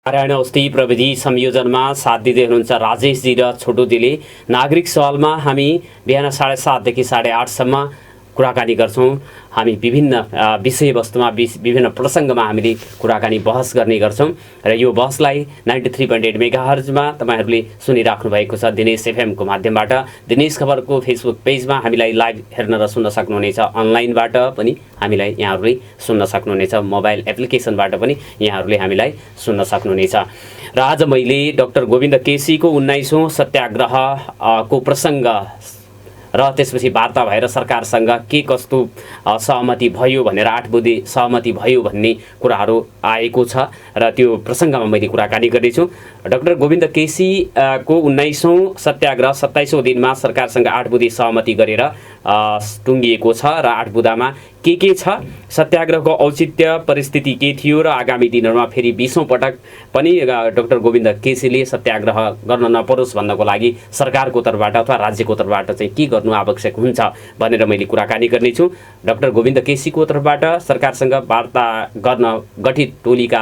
नारायण औषधि प्रविधि संयोजनमा साथ दिँदै हुनुहुन्छ राजेशजी र छोटुजीले। नागरिक सवालमा हामी बिहान 7:30 देखि 8:30सम्म कुराकानी गर्छौँ। हामी विभिन्न विषयवस्तुमा विभिन्न प्रसङ्गमा हामीले कुराकानी बहस गर्ने गर्छौँ र यो बहसलाई 93.8 मेगाहर्जमा तपाईँहरूले सुनिराख्नु भएको छ दिनेश एफएमको माध्यमबाट। दिनेश खबरको फेसबुक पेजमा हामीलाई लाइभ हेर्न र सुन्न सक्नुहुनेछ। अनलाइनबाट पनि हामीलाई यहाँहरूले सुन्न सक्नुहुनेछ। मोबाइल एप्लिकेसनबाट पनि यहाँहरूले हामीलाई सुन्न सक्नुहुनेछ। र आज मैले डाक्टर गोविन्द केसीको 19औं सत्याग्रहको प्रसङ्ग र त्यसपछि वार्ता भएर सरकारसँग के कस्तो सहमति भयो भनेर 8 बुँदे सहमति भयो भन्ने कुराहरू आएको छ र त्यो प्रसङ्गमा मैले कुराकानी गर्दैछु। डाक्टर गोविन्द केसीको 19औं सत्याग्रह 27औं दिनमा सरकारसँग 8 बुँदे सहमति गरेर टुङ्गिएको छ र 8 बुँदामा के छ, सत्याग्रहको औचित्य परिस्थिति के थियो र आगामी दिनहरूमा फेरि 20औं पटक पनि डाक्टर गोविन्द केसीले सत्याग्रह गर्न नपरोस् भन्नको लागि सरकारको तर्फबाट अथवा राज्यको तर्फबाट चाहिँ के गर्नु आवश्यक हुन्छ भनेर मैले कुराकानी गर्नेछु। डाक्टर गोविन्द केसीको तर्फबाट सरकारसँग वार्ता गर्न गठित टोलीका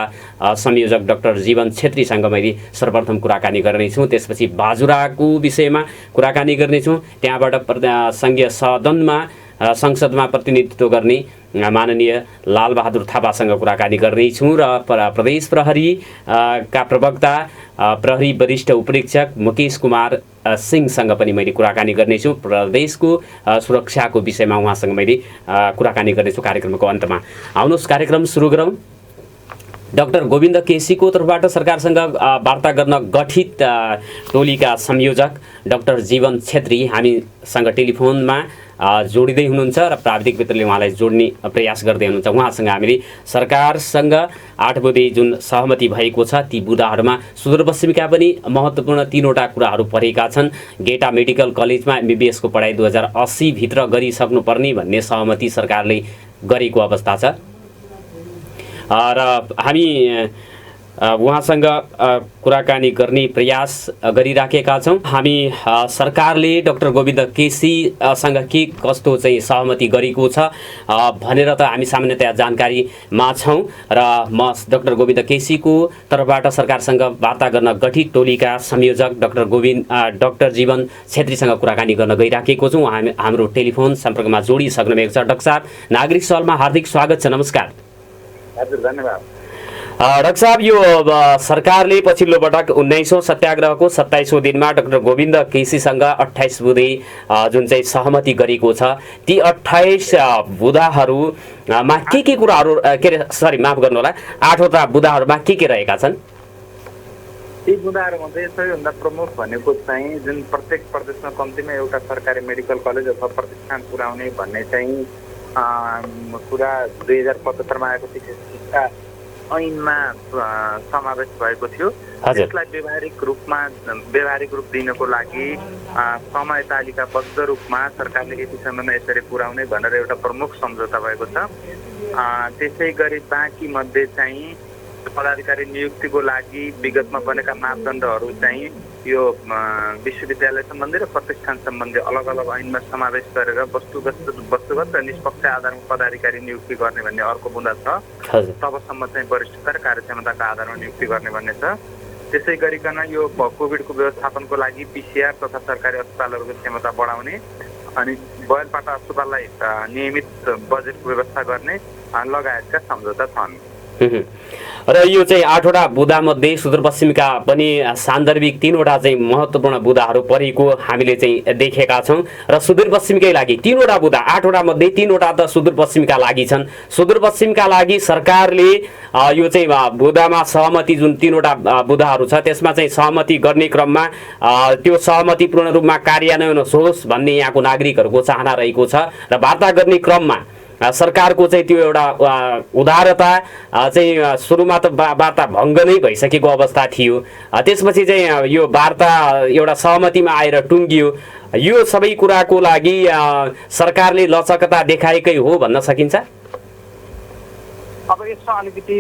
संयोजक डाक्टर जीवन छेत्रीसँग मैले सर्वप्रथम कुराकानी गर्नेछु। त्यसपछि बाजुराको विषयमा कुराकानी गर्नेछु। त्यहाँबाट सङ्घीय सदनमा संसदमा प्रतिनिधित्व गर्ने माननीय लालबहादुर थापासँग कुराकानी गर्नेछौँ र प्रदेश प्रहरी का प्रवक्ता प्रहरी वरिष्ठ उपरीक्षक मुकेश कुमार सिंहसँग पनि मैले कुराकानी गर्नेछु। प्रदेशको सुरक्षाको विषयमा उहाँसँग मैले कुराकानी गर्नेछु कार्यक्रमको अन्तमा। आउनुहोस् कार्यक्रम सुरु गरौँ। डाक्टर गोविन्द केसीको तर्फबाट सरकारसँग वार्ता गर्न गठित टोलीका संयोजक डाक्टर जीवन छेत्री हामीसँग टेलिफोनमा जोडिँदै हुनुहुन्छ र प्राविधिक मित्रले उहाँलाई जोड्ने प्रयास गर्दै हुनुहुन्छ। उहाँसँग हामीले सरकारसँग 8 बुँदे जुन सहमति भएको छ ती बुँदाहरूमा सुदूरपश्चिमका पनि महत्त्वपूर्ण 3वटा कुराहरू परेका छन्। गेटा मेडिकल कलेजमा एमबिबिएसको पढाइ 2080 भित्र गरिसक्नुपर्ने भन्ने सहमति सरकारले गरेको अवस्था छ र हामी उहाँसँग कुराकानी गर्ने प्रयास गरिराखेका छौँ। हामी सरकारले डाक्टर गोविन्द केसीसँग के कस्तो चाहिँ सहमति गरेको छ भनेर त हामी सामान्यतया जानकारीमा छौँ र म डाक्टर गोविन्द केसीको तर्फबाट सरकारसँग वार्ता गर्न गठित टोलीका संयोजक डाक्टर जीवन छेत्रीसँग कुराकानी गर्न गइराखेको छु। हाम्रो टेलिफोन सम्पर्कमा जोडिसक्नु भएको छ। डाक्टर साहब, नागरिक सवालमा हार्दिक स्वागत छ। नमस्कार। हजुर, धन्यवाद। डाक्टर साहब, यो सरकारले पछिल्लो पटक 19औं सत्याग्रहको 27औं दिनमा डाक्टर गोविन्द केसीसँग 28 बुँदे जुन चाहिँ सहमति गरेको छ, ती 28 बुँदाहरूमा के कुराहरू माफ गर्नुहोला, 8वटा बुँदाहरूमा के रहेका छन्? ती बुँदाहरूमध्ये सबैभन्दा प्रमुख भनेको चाहिँ जुन प्रत्येक प्रदेशमा कम्तीमा एउटा सरकारी मेडिकल कलेज अथवा प्रतिष्ठान पुर्याउने भन्ने चाहिँ कुरा 2075मा आएको शिक्षा ऐनमा समावेश भएको थियो। त्यसलाई व्यावहारिक रूप दिनको लागि समय तालिकाबद्ध रूपमा सरकारले यति समयमा यसरी पुर्याउने भनेर एउटा प्रमुख सम्झौता भएको छ। त्यसै गरी बाँकी मध्ये चाहिँ पदाधिकारी नियुक्तिको लागि विगतमा बनेका मापदण्डहरू चाहिँ यो विश्वविद्यालय सम्बन्धी र प्रतिष्ठान सम्बन्धी अलग अलग ऐनमा समावेश गरेर वस्तुगत र निष्पक्ष आधारमा पदाधिकारी नियुक्ति गर्ने भन्ने अर्को बुँदा छ। तबसम्म चाहिँ वरिष्ठता र कार्यक्षमताको आधारमा नियुक्ति गर्ने भन्ने छ। त्यसै गरिकन यो कोभिडको व्यवस्थापनको लागि पिसिआर तथा सरकारी अस्पतालहरूको क्षमता बढाउने अनि बयलपाटा अस्पताललाई नियमित बजेटको व्यवस्था गर्ने लगायतका सम्झौता छन्। र यो चाहिँ 8वटा बुँदामध्ये सुदूरपश्चिमका पनि सान्दर्भिक 3वटा चाहिँ महत्त्वपूर्ण बुँदाहरू परेको हामीले चाहिँ देखेका छौँ र सुदूरपश्चिमकै लागि 3वटा बुँदा, 8वटा मध्ये 3वटा त सुदूरपश्चिमका लागि छन्। सुदूरपश्चिमका लागि सरकारले यो चाहिँ बुँदामा सहमति जुन 3वटा बुँदाहरू छ त्यसमा चाहिँ सहमति गर्ने क्रममा त्यो सहमति पूर्ण रूपमा कार्यान्वयन होस् भन्ने यहाँको नागरिकहरूको चाहना रहेको छ र वार्ता गर्ने क्रममा सरकारको चाहिँ त्यो एउटा उदारता चाहिँ सुरुमा त वार्ता भङ्ग नै भइसकेको अवस्था थियो। त्यसपछि चाहिँ यो वार्ता एउटा सहमतिमा आएर टुङ्गियो। यो सबै कुराको लागि सरकारले लचकता देखाएकै हो भन्न सकिन्छ? अब यसमा अलिकति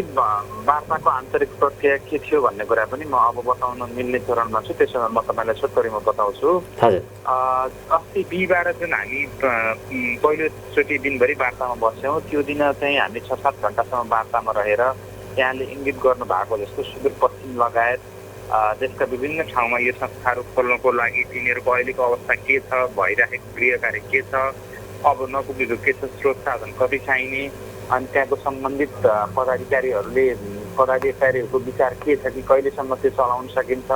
वार्ताको आन्तरिक प्रक्रिया के थियो भन्ने कुरा पनि म अब बताउन मिल्ने चरणमा छु। त्यसमा म तपाईँलाई छोटकरीमा बताउँछु। अस्ति बिहिबार जुन हामी पहिलोचोटि दिनभरि वार्तामा बस्यौँ त्यो दिन चाहिँ हामी 6-7 घन्टासम्म वार्तामा रहेर यहाँले इङ्गित गर्नुभएको जस्तो सुदूरपश्चिम लगायत देशका विभिन्न ठाउँमा यो संस्थाहरू खोल्नको लागि तिनीहरूको अहिलेको अवस्था के छ, भइरहेको गृहकार्य के छ, अब नपुगेको के छ, स्रोत साधन कति चाहिने, अनि त्यहाँको सम्बन्धित पदाधिकारीहरूको विचार के छ कि कहिलेसम्म त्यो चलाउन सकिन्छ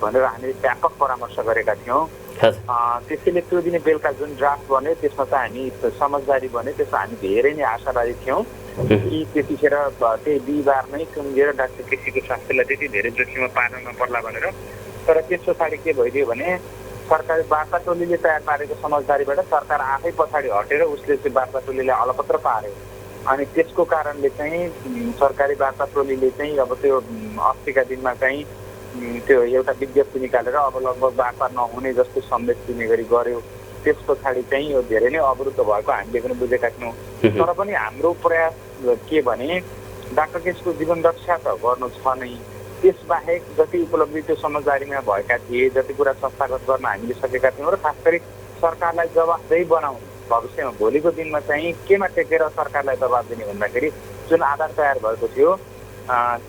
भनेर हामीले व्यापक परामर्श गरेका थियौँ। त्यसैले त्यो दिन बेलुका जुन ड्राफ्ट बन्यो त्यसमा त हामी समझदारी बन्यो, त्यसमा हामी धेरै नै आशावादी थियौँ कि त्यतिखेर त्यही बिहिबार नै कुम्जेर डाक्टर केसीको स्वास्थ्यलाई त्यति धेरै जोखिममा पार्न नपर्ला भनेर। तर त्यस पछाडि के भइदियो भने सरकारी वार्ता टोलीले तयार पारेको समझदारीबाट सरकार आफै पछाडि हटेर उसले चाहिँ वार्ता टोलीलाई अलपत्र पार्यो। अनि त्यसको कारणले चाहिँ सरकारी वार्ता टोलीले चाहिँ अब त्यो अस्तिका दिनमा चाहिँ त्यो एउटा विज्ञप्ति निकालेर अब लगभग वार्ता नहुने जस्तो सन्देश दिने गरी गर्यो। त्यस पछाडि चाहिँ यो धेरै नै अवरुद्ध भएको हामीले पनि बुझेका थियौँ। तर पनि हाम्रो प्रयास के भने डाक्टर केसको जीवन रक्षा त गर्नु छ नै, त्यसबाहेक जति उपलब्धि त्यो समझदारीमा भएका थिए, जति कुरा संस्थागत गर्न हामीले सकेका थियौँ र खास गरी सरकारलाई जवाफदेही बनाउनु भविष्यमा भोलिको दिनमा चाहिँ केमा टेकेर सरकारलाई दबाब दिने भन्दाखेरि जुन आधार तयार भएको थियो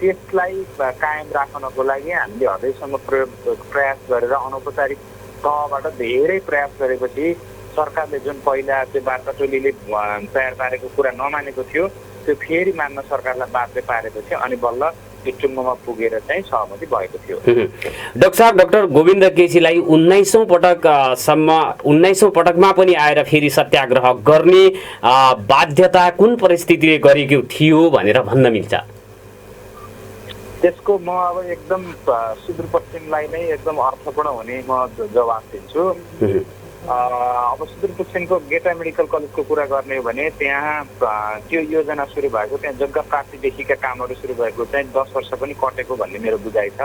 त्यसलाई कायम राख्नको लागि हामीले हदैसम्म प्रयास गरेर अनौपचारिक तहबाट धेरै प्रयास गरेपछि सरकारले जुन पहिला त्यो वार्ता टोलीले तयार पारेको कुरा नमानेको थियो त्यो फेरि मान्न सरकारलाई बाध्य पारेको थियो अनि बल्ल यो टुङ्गोमा पुगेर चाहिँ सहमति भएको थियो। डाक्टर साहब, डाक्टर गोविन्द केसीलाई 19औं पटकमा पनि आएर फेरि सत्याग्रह गर्ने बाध्यता कुन परिस्थितिले गरेको थियो भनेर भन्न मिल्छ? त्यसको म अब एकदम सुदूरपश्चिमलाई नै एकदम अर्थपूर्ण हुने म जवाफ दिन्छु। अब सुदूरपश्चिमको गेटा मेडिकल कलेजको कुरा गर्ने हो भने त्यहाँ त्यो योजना सुरु भएको, त्यहाँ जग्गा प्राप्तिदेखिका कामहरू सुरु भएको चाहिँ 10 वर्ष पनि कटेको भन्ने मेरो बुझाइ छ।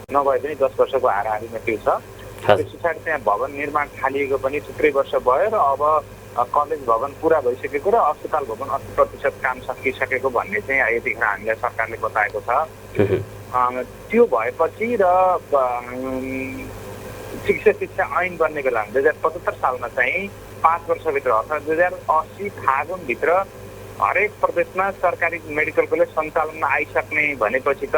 नभए पनि 10 वर्षको हाराहारीमा त्यो छ। त्यस पछाडि त्यहाँ भवन निर्माण थालिएको पनि थुप्रै वर्ष भयो र अब कलेज भवन पुरा भइसकेको र अस्पताल भवन 80% काम सकिसकेको भन्ने चाहिँ यतिखेर हामीलाई सरकारले बताएको छ। त्यो भएपछि र शिक्षा ऐन बन्ने बेलामा 2075 सालमा चाहिँ 5 वर्षभित्र अर्थात् 2080 फागुनभित्र हरेक प्रदेशमा सरकारी मेडिकल कलेज सञ्चालनमा आइसक्ने भनेपछि त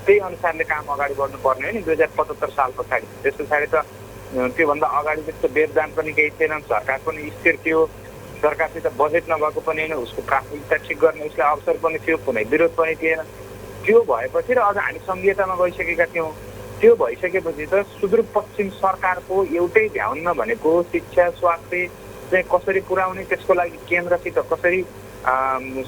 त्यही अनुसारले काम अगाडि बढ्नुपर्ने हो नि 2075 साल पछाडि। त्यस पछाडि त त्योभन्दा अगाडि त्यस्तो व्यवधान पनि केही थिएन, सरकार पनि स्थिर थियो, सरकारसित बजेट नभएको पनि होइन, उसको प्राथमिकता ठिक गर्ने उसलाई अवसर पनि थियो, कुनै विरोध पनि थिएन। त्यो भएपछि र अझ हामी संहितामा गइसकेका थियौँ। त्यो भइसकेपछि त सुदूरपश्चिम सरकारको एउटै ध्यान भनेको शिक्षा स्वास्थ्य चाहिँ कसरी पुर्याउने, त्यसको लागि केन्द्रसित कसरी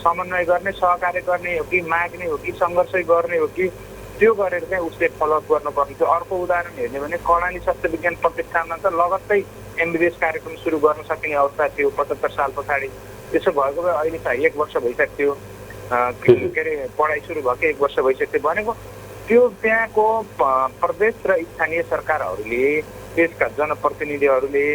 समन्वय गर्ने, सहकार्य गर्ने हो कि माग्ने हो कि सङ्घर्ष गर्ने हो कि त्यो गरेर चाहिँ उसले फलोअप गर्नुपर्ने थियो। अर्को उदाहरण हेर्ने भने कर्णाली स्वास्थ्य विज्ञान प्रतिष्ठानमा त लगत्तै MBBS कार्यक्रम सुरु गर्न सकिने अवस्था थियो 75 साल पछाडि। त्यसो भएको भए अहिले त 1 वर्ष भइसक्थ्यो, के अरे पढाइ सुरु भएको 1 वर्ष भइसक्थ्यो भनेको त्यो त्यहाँको प्रदेश र स्थानीय सरकारहरूले देशका जनप्रतिनिधिहरूले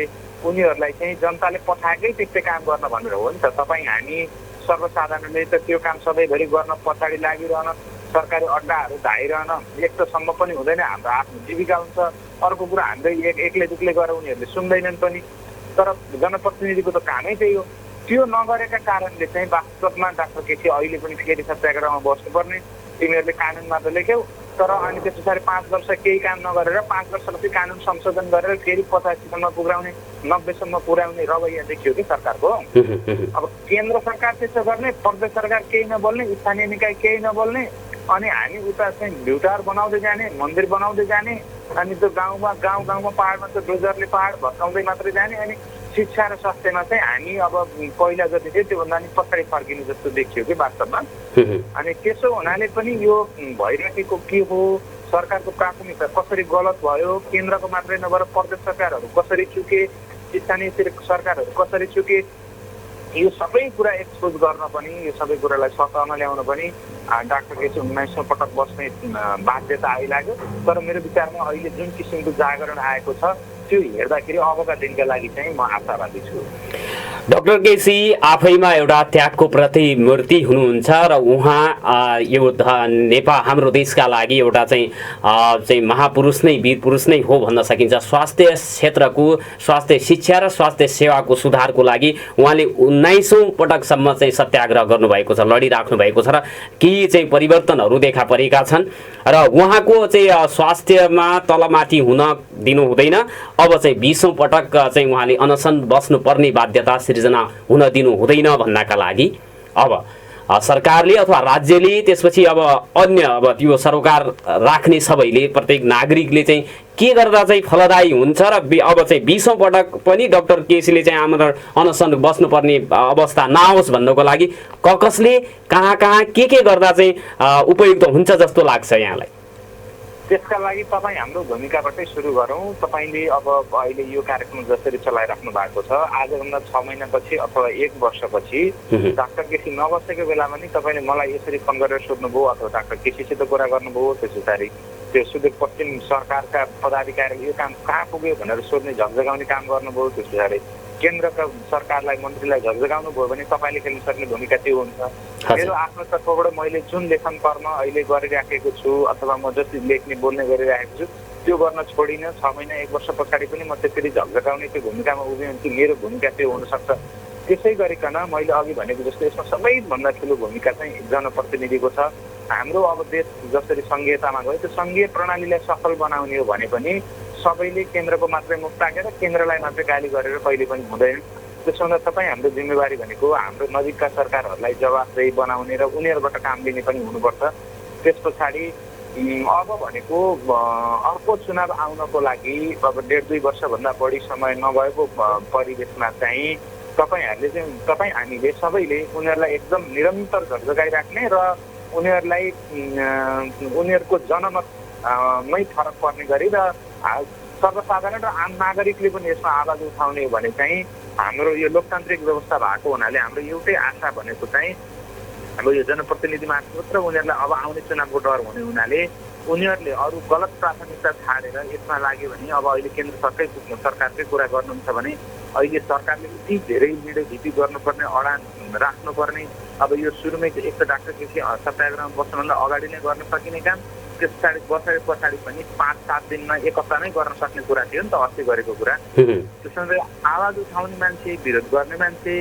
उनीहरूलाई चाहिँ जनताले पठाएकै त्यस्तै काम गर्न भनेर हो नि त। तपाईँ हामी सर्वसाधारणले त त्यो काम सधैँभरि गर्न पछाडि लागिरहन, सरकारी अड्डाहरू धाइरहन एक त सम्म पनि हुँदैन। हाम्रो आफ्नो जीविका हुन्छ। अर्को कुरा हामीले एक्लै दुक्लै गरेर उनीहरूले सुन्दैनन् पनि। तर जनप्रतिनिधिको त कामै त्यही हो। त्यो नगरेका कारणले चाहिँ वास्तवमा डाक्टर केसी अहिले पनि फेरि सत्याग्रहमा बस्नुपर्ने। तिमीहरूले कानुनमा त लेख्यौ, तर अनि त्यस पछाडि 5 वर्ष केही काम नगरेर 5 वर्षपछि कानुन संशोधन गरेर फेरि 85सम्म पुर्याउने, 90सम्म पुर्याउने रवैया देखियो कि सरकारको। अब केन्द्र सरकार त्यसो गर्ने, प्रदेश सरकार केही नबोल्ने, स्थानीय निकाय केही नबोल्ने, अनि हामी उता चाहिँ भ्युटार बनाउँदै जाने, मन्दिर बनाउँदै जाने, अनि त्यो गाउँमा पाहाडमा त डोजरले पाहाड भत्काउँदै मात्रै जाने, अनि शिक्षा र स्वास्थ्यमा चाहिँ हामी अब पहिला जति थियो त्योभन्दा नि पछाडि फर्किने जस्तो देखियो कि वास्तवमा। अनि त्यसो हुनाले पनि यो भइरहेको के हो, सरकारको प्राथमिकता कसरी गलत भयो, केन्द्रको मात्रै नभएर प्रदेश सरकारहरू कसरी चुके, स्थानीय सरकारहरू कसरी चुके, यो सबै कुरा एक्सपोज गर्न पनि, यो सबै कुरालाई सतहमा ल्याउन पनि डाक्टर केसी 19औं पटक बस्ने बाध्यता आइलाग्यो। तर मेरो विचारमा अहिले जुन किसिमको जागरण आएको छ त्यो हेर्दाखेरि अबका दिनका लागि चाहिँ म आशावादी छु। डाक्टर केसी आफैमा एउटा त्यागको प्रतिमूर्ति हुनुहुन्छ र उहाँ यो नेपाल हाम्रो देशका लागि एउटा चाहिँ महापुरुष नै वीर पुरुष नै हो भन्न सकिन्छ। स्वास्थ्य क्षेत्रको स्वास्थ्य शिक्षा र स्वास्थ्य सेवाको सुधारको लागि उहाँले 19औं पटकसम्म चाहिँ सत्याग्रह गर्नुभएको छ, लडिराख्नु भएको छ र केही चाहिँ परिवर्तनहरू देखा परेका छन् र उहाँको चाहिँ स्वास्थ्यमा तलमाथि हुन दिनु हुँदैन। अब चाहिँ 20औं पटक चाहिँ उहाँले अनसन बस्नुपर्ने बाध्यता सिर्जना हुन दिनु हुँदैन भन्नका लागि अब सरकारले अथवा राज्यले त्यसपछि अब अन्य अब त्यो सरोकार राख्ने सबैले प्रत्येक नागरिकले चाहिँ के गर्दा चाहिँ फलदायी हुन्छ र अब चाहिँ 20औं पटक पनि डाक्टर केसीले चाहिँ आमरण अनसन बस्नुपर्ने अवस्था नआओस् भन्नको लागि कसले कहाँ के गर्दा चाहिँ उपयुक्त हुन्छ जस्तो लाग्छ यहाँलाई? त्यसका लागि तपाईँ हाम्रो भूमिकाबाटै सुरु गरौँ। तपाईँले अब अहिले यो कार्यक्रम जसरी चलाइराख्नु भएको छ, आजभन्दा 6 महिनापछि अथवा 1 वर्षपछि डाक्टर केसी नबसेको बेलामा नि तपाईँले मलाई यसरी फोन गरेर सोध्नुभयो अथवा डाक्टर केसीसित कुरा गर्नुभयो, त्यस पछाडि त्यो सुदूरपश्चिम सरकारका पदाधिकारीले यो काम कहाँ पुग्यो भनेर सोध्ने झकझगाउने काम गर्नुभयो, त्यस पछाडि केन्द्रका सरकारलाई मन्त्रीलाई झकझगाउनु भयो भने तपाईँले खेल्न सक्ने भूमिका त्यो हुन्छ। मेरो आफ्नो तर्फबाट मैले जुन लेखन कर्म अहिले गरिराखेको छु अथवा म जति लेख्ने बोल्ने गरिराखेको छु त्यो गर्न छोडिनँ। 6 महिना 1 वर्ष पछाडि पनि म त्यसरी झकझगाउने त्यो भूमिकामा उभियो भने मेरो भूमिका त्यो हुनसक्छ। त्यसै गरिकन मैले अघि भनेको जस्तो यसमा सबैभन्दा ठुलो भूमिका चाहिँ जनप्रतिनिधिको छ। हाम्रो अब देश जसरी सङ्घीयतामा गयो त्यो सङ्घीय प्रणालीलाई सफल बनाउने हो भने पनि सबैले केन्द्रको मात्रै मुख ताकेर केन्द्रलाई मात्रै गाली गरेर कहिले पनि हुँदैन। त्यसो हुँदा तपाईँ हाम्रो जिम्मेवारी भनेको हाम्रो नजिकका सरकारहरूलाई जवाफदेही बनाउने र उनीहरूबाट काम लिने पनि हुनुपर्छ। त्यस पछाडि अब भनेको अर्को चुनाव आउनको लागि अब 1.5-2 वर्षभन्दा बढी समय नभएको परिवेशमा चाहिँ तपाईँ हामीले सबैले उनीहरूलाई एकदम निरन्तर झकझगाइराख्ने र उनीहरूलाई उनीहरूको जनमतमै फरक पर्ने गरी र सर्वसाधारण र आम नागरिकले पनि यसमा आवाज उठाउने हो भने चाहिँ हाम्रो यो लोकतान्त्रिक व्यवस्था भएको हुनाले हाम्रो एउटै आशा भनेको चाहिँ अब यो जनप्रतिनिधि मार्फत र उनीहरूलाई अब आउने चुनावको डर हुने हुनाले उनीहरूले अरू गलत प्राथमिकता छाडेर यसमा लाग्यो भने अब अहिले केन्द्र सरकारकै कुरा गर्नुहुन्छ भने अहिले सरकारले यति धेरै भिडी गर्नुपर्ने अडान राख्नुपर्ने अब यो सुरुमै एक त डाक्टर केसी सत्याग्रहमा बस्नुभन्दा अगाडि नै गर्न सकिने काम, त्यस पछाडि पनि 5-7 दिनमा 1 हप्तामै गर्न सक्ने कुरा थियो नि त अस्ति गरेको कुरा। त्यसमा आवाज उठाउने मान्छे, विरोध गर्ने मान्छे,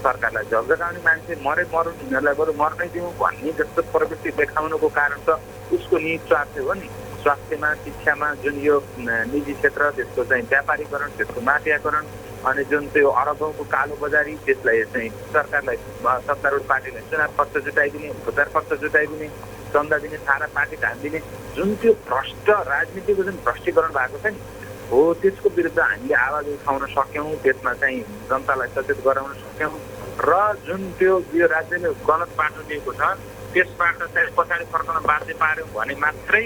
सरकारलाई झकझगाउने मान्छे मरौँ यिनीहरूलाई बरु मर्नै दिउँ भन्ने जस्तो प्रवृत्ति देखाउनुको कारण त उसको निहित स्वार्थ हो नि। स्वास्थ्यमा शिक्षामा जुन यो निजी क्षेत्र त्यसको चाहिँ व्यापारीकरण, त्यसको माफियाकरण अनि जुन त्यो अरबौँको कालो बजारी त्यसलाई चाहिँ सरकारलाई सत्तारूढ पार्टीलाई चुनाव खर्च जुटाइदिने, उपचार खर्च जुटाइदिने, चन्दा दिने, सारा पार्टी ढालिदिने जुन त्यो भ्रष्ट राजनीतिको जुन भ्रष्टीकरण भएको छ नि हो त्यसको विरुद्ध हामीले आवाज उठाउन सक्यौँ। त्यसमा चाहिँ जनतालाई सचेत गराउन सक्यौँ र जुन त्यो यो राज्यले गलत बाटो दिएको छ त्यसबाट चाहिँ पछाडि फर्कन बाध्य पार्यौँ भने मात्रै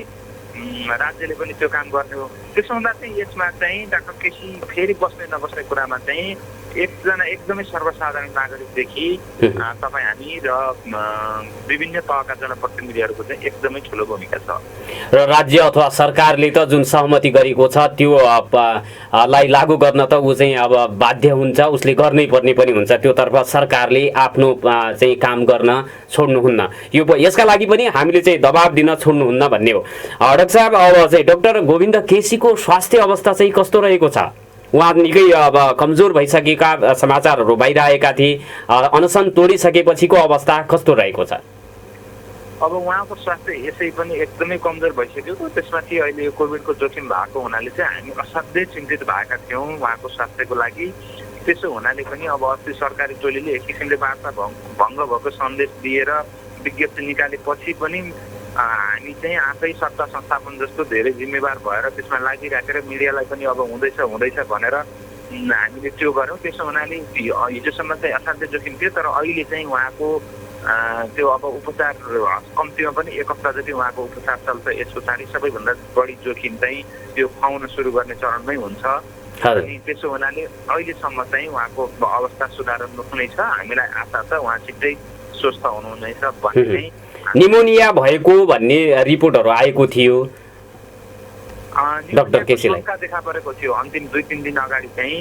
राज्यले पनि त्यो काम गर्ने हो। त्यसो हुँदा चाहिँ यसमा चाहिँ डाक्टर केसी फेरि बस्ने नबस्ने कुरामा चाहिँ एकजना एकदमै सर्वसाधारण नागरिकदेखि तपाईँ हामी र विभिन्न तहका जनप्रतिनिधिहरूको चाहिँ एकदमै ठुलो भूमिका छ र राज्य अथवा सरकारले त जुन सहमति गरेको छ त्यो लाई लागू गर्न त ऊ चाहिँ अब बाध्य हुन्छ, उसले गर्नै पर्ने पनि हुन्छ। त्योतर्फ सरकारले आफ्नो चाहिँ काम गर्न छोड्नुहुन्न। यो यसका लागि पनि हामीले चाहिँ दबाब दिन छोड्नुहुन्न भन्ने हो। डाक्टर साहब अब चाहिँ डाक्टर गोविन्द केसीको स्वास्थ्य अवस्था चाहिँ कस्तो रहेको छ? उहाँ निकै अब कमजोर भइसकेका समाचारहरू बाहिर आएका थिए। अनसन तोडिसकेपछिको अवस्था कस्तो रहेको छ? अब उहाँको स्वास्थ्य यसै पनि एकदमै कमजोर भइसकेको, त्यसमाथि अहिले यो कोभिडको जोखिम भएको हुनाले चाहिँ हामी असाध्यै चिन्तित भएका थियौँ उहाँको स्वास्थ्यको लागि। त्यसो हुनाले पनि अब अस्ति सरकारी टोलीले एक किसिमले वार्ता भङ्ग भएको सन्देश दिएर विज्ञप्ति निकालेपछि पनि हामी चाहिँ आफै सत्ता संस्थापन जस्तो धेरै जिम्मेवार भएर त्यसमा लागिराखेर मिडियालाई पनि अब हुँदैछ भनेर हामीले त्यो गऱ्यौँ। त्यसो हुनाले हिजोसम्म चाहिँ असाध्य जोखिम थियो, तर अहिले चाहिँ उहाँको त्यो अब उपचार कम्तीमा पनि 1 हप्ता जति उहाँको उपचार चल्छ। यस पछाडि सबैभन्दा बढी जोखिम चाहिँ त्यो खुवाउन सुरु गर्ने चरणमै हुन्छ। अनि त्यसो हुनाले अहिलेसम्म चाहिँ उहाँको अवस्था सुधार हुनेछ। हामीलाई आशा छ उहाँ छिट्टै स्वस्थ हुनुहुनेछ भन्ने। निमोनिया भएको भन्ने रिपोर्टहरू आएको थियो। डाक्टर केसीलाई शङ्का देखा परेको थियो अन्तिम 2-3 दिन अगाडि चाहिँ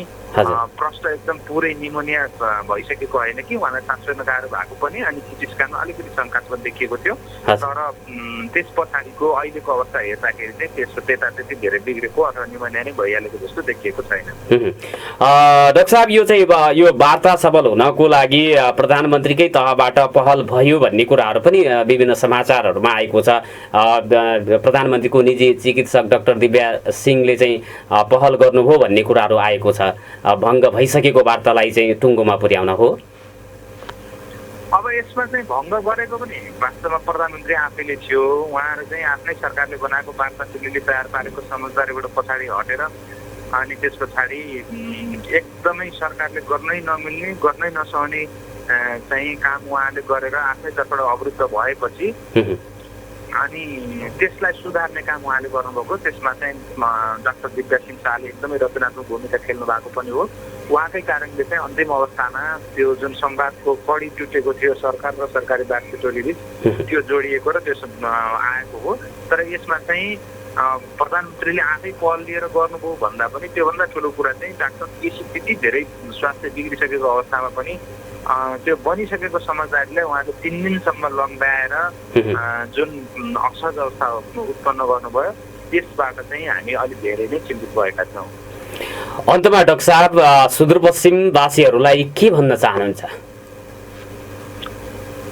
प्रष्ट एकदम पुरै निमोनिया भइसकेको होइन कि उहाँलाई सास फेर्न गाह्रो भएको पनि अनि सिटी स्क्यानमा अलिकति शङ्कास्पद देखिएको थियो तर त्यस पछाडिको अहिलेको अवस्था हेर्दाखेरि चाहिँ त्यसको त्यति धेरै बिग्रेको अथवा निमोनिया नै भइहालेको जस्तो देखिएको छैन। डाक्टर साहब यो चाहिँ यो वार्ता सफल हुनको लागि प्रधानमन्त्रीकै तहबाट पहल भयो भन्ने कुराहरू पनि विभिन्न समाचारहरूमा आएको छ। प्रधानमन्त्रीको निजी चिकित्सक डाक्टर दिव्या सिंहले चाहिँ पहल गर्नुभयो भन्ने कुराहरू आएको छ। भङ्ग भइसकेको वार्तालाई चाहिँ टुङ्गोमा पुर्याउन हो। अब यसमा चाहिँ भङ्ग गरेको पनि वास्तवमा प्रधानमन्त्री आफैले थियो। उहाँहरू चाहिँ आफ्नै सरकारले बनाएको वार्ता टोलीले तयार पारेको समझदारीबाट पछाडि हटेर अनि त्यस पछाडि एकदमै सरकारले गर्नै नमिल्ने गर्नै नसक्ने चाहिँ काम उहाँले गरेर आफ्नै तर्फबाट अवरुद्ध भएपछि अनि त्यसलाई सुधार्ने काम उहाँले गर्नुभएको। त्यसमा चाहिँ डाक्टर दिव्या सिंह शाहले एकदमै रचनात्मक भूमिका खेल्नु भएको पनि हो। उहाँकै कारणले चाहिँ अन्तिम अवस्थामा त्यो जुन संवादको कडी टुटेको थियो सरकार र सरकारी वार्ता टोलीबीच त्यो जोडिएको र त्यो आएको हो। तर यसमा चाहिँ प्रधानमन्त्रीले आफै पहल लिएर गर्नुभयो भन्दा पनि त्योभन्दा ठुलो कुरा चाहिँ डाक्टर केसी त्यति धेरै स्वास्थ्य बिग्रिसकेको अवस्थामा पनि त्यो बनिसकेको समझदारीलाई उहाँले 3 दिनसम्म लम्ब्याएर जुन असहज अवस्था उत्पन्न गर्नुभयो त्यसबाट चाहिँ हामी अलिक धेरै नै चिन्तित भएका छौँ। अन्तमा डाक्टर साहब सुदूरपश्चिमवासीहरूलाई के भन्न चाहनुहुन्छ?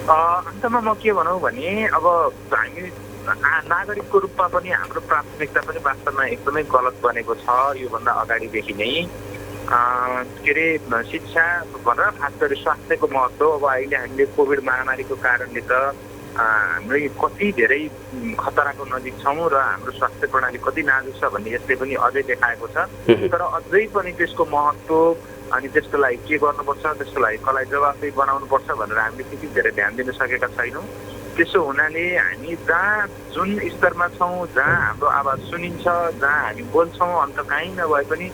अन्तमा म के भनौँ भने अब हामी नागरिकको रूपमा पनि हाम्रो प्राथमिकता पनि वास्तवमा एकदमै गलत बनेको छ। योभन्दा अगाडिदेखि नै के अरे शिक्षा भनेर खास गरी स्वास्थ्यको महत्त्व अब अहिले हामीले कोभिड महामारीको कारणले त हाम्रो कति धेरै खतराको नजिक छौँ र हाम्रो स्वास्थ्य प्रणाली कति नाजुक छ भन्ने यसले पनि अझै देखाएको छ। तर अझै पनि त्यसको महत्त्व अनि त्यसको लागि के गर्नुपर्छ त्यसको लागि कसलाई जवाफदेही बनाउनुपर्छ भनेर हामीले त्यति धेरै ध्यान दिन सकेका छैनौँ। त्यसो हुनाले हामी जहाँ जुन स्तरमा छौँ जहाँ हाम्रो आवाज सुनिन्छ जहाँ हामी बोल्छौँ अन्त कहीँ नभए पनि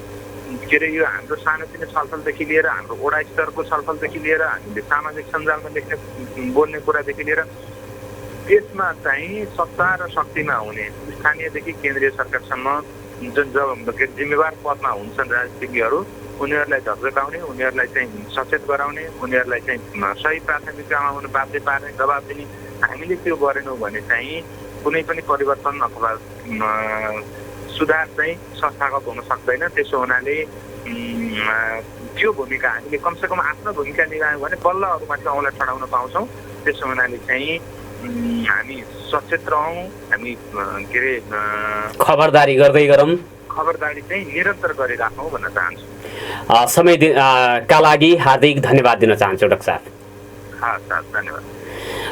के अरे यो हाम्रो सानोतिनो छलफलदेखि लिएर हाम्रो वडा स्तरको छलफलदेखि लिएर हामीले सामाजिक सञ्जालमा लेख्ने बोल्ने कुरादेखि लिएर त्यसमा चाहिँ सत्ता र शक्तिमा हुने स्थानीयदेखि केन्द्रीय सरकारसम्म जुन जिम्मेवार पदमा हुन्छन् राजनीतिज्ञहरू उनीहरूलाई झकझकाउने उनीहरूलाई चाहिँ सचेत गराउने उनीहरूलाई चाहिँ सही प्राथमिकतामा हुन बाध्य पार्ने दबाब दिने हामीले त्यो गरेनौँ भने चाहिँ कुनै पनि परिवर्तन अथवा सुधार चाहिँ संस्थागत हुन सक्दैन। त्यसो हुनाले त्यो भूमिका हामीले कमसेकम आफ्नो भूमिका निभायौँ भने बल्ल अरूमाथि औँला ठडाउन पाउँछौँ। त्यसो हुनाले चाहिँ हामी सचेत रहौँ, हामी के अरे खबरदारी गर्दै गरौँ, खबरदारी चाहिँ निरन्तर गरिराखौँ भन्न चाहन्छु। समय का लागि हार्दिक धन्यवाद दिन चाहन्छु डाक्टर साहब। हस् धन्यवाद।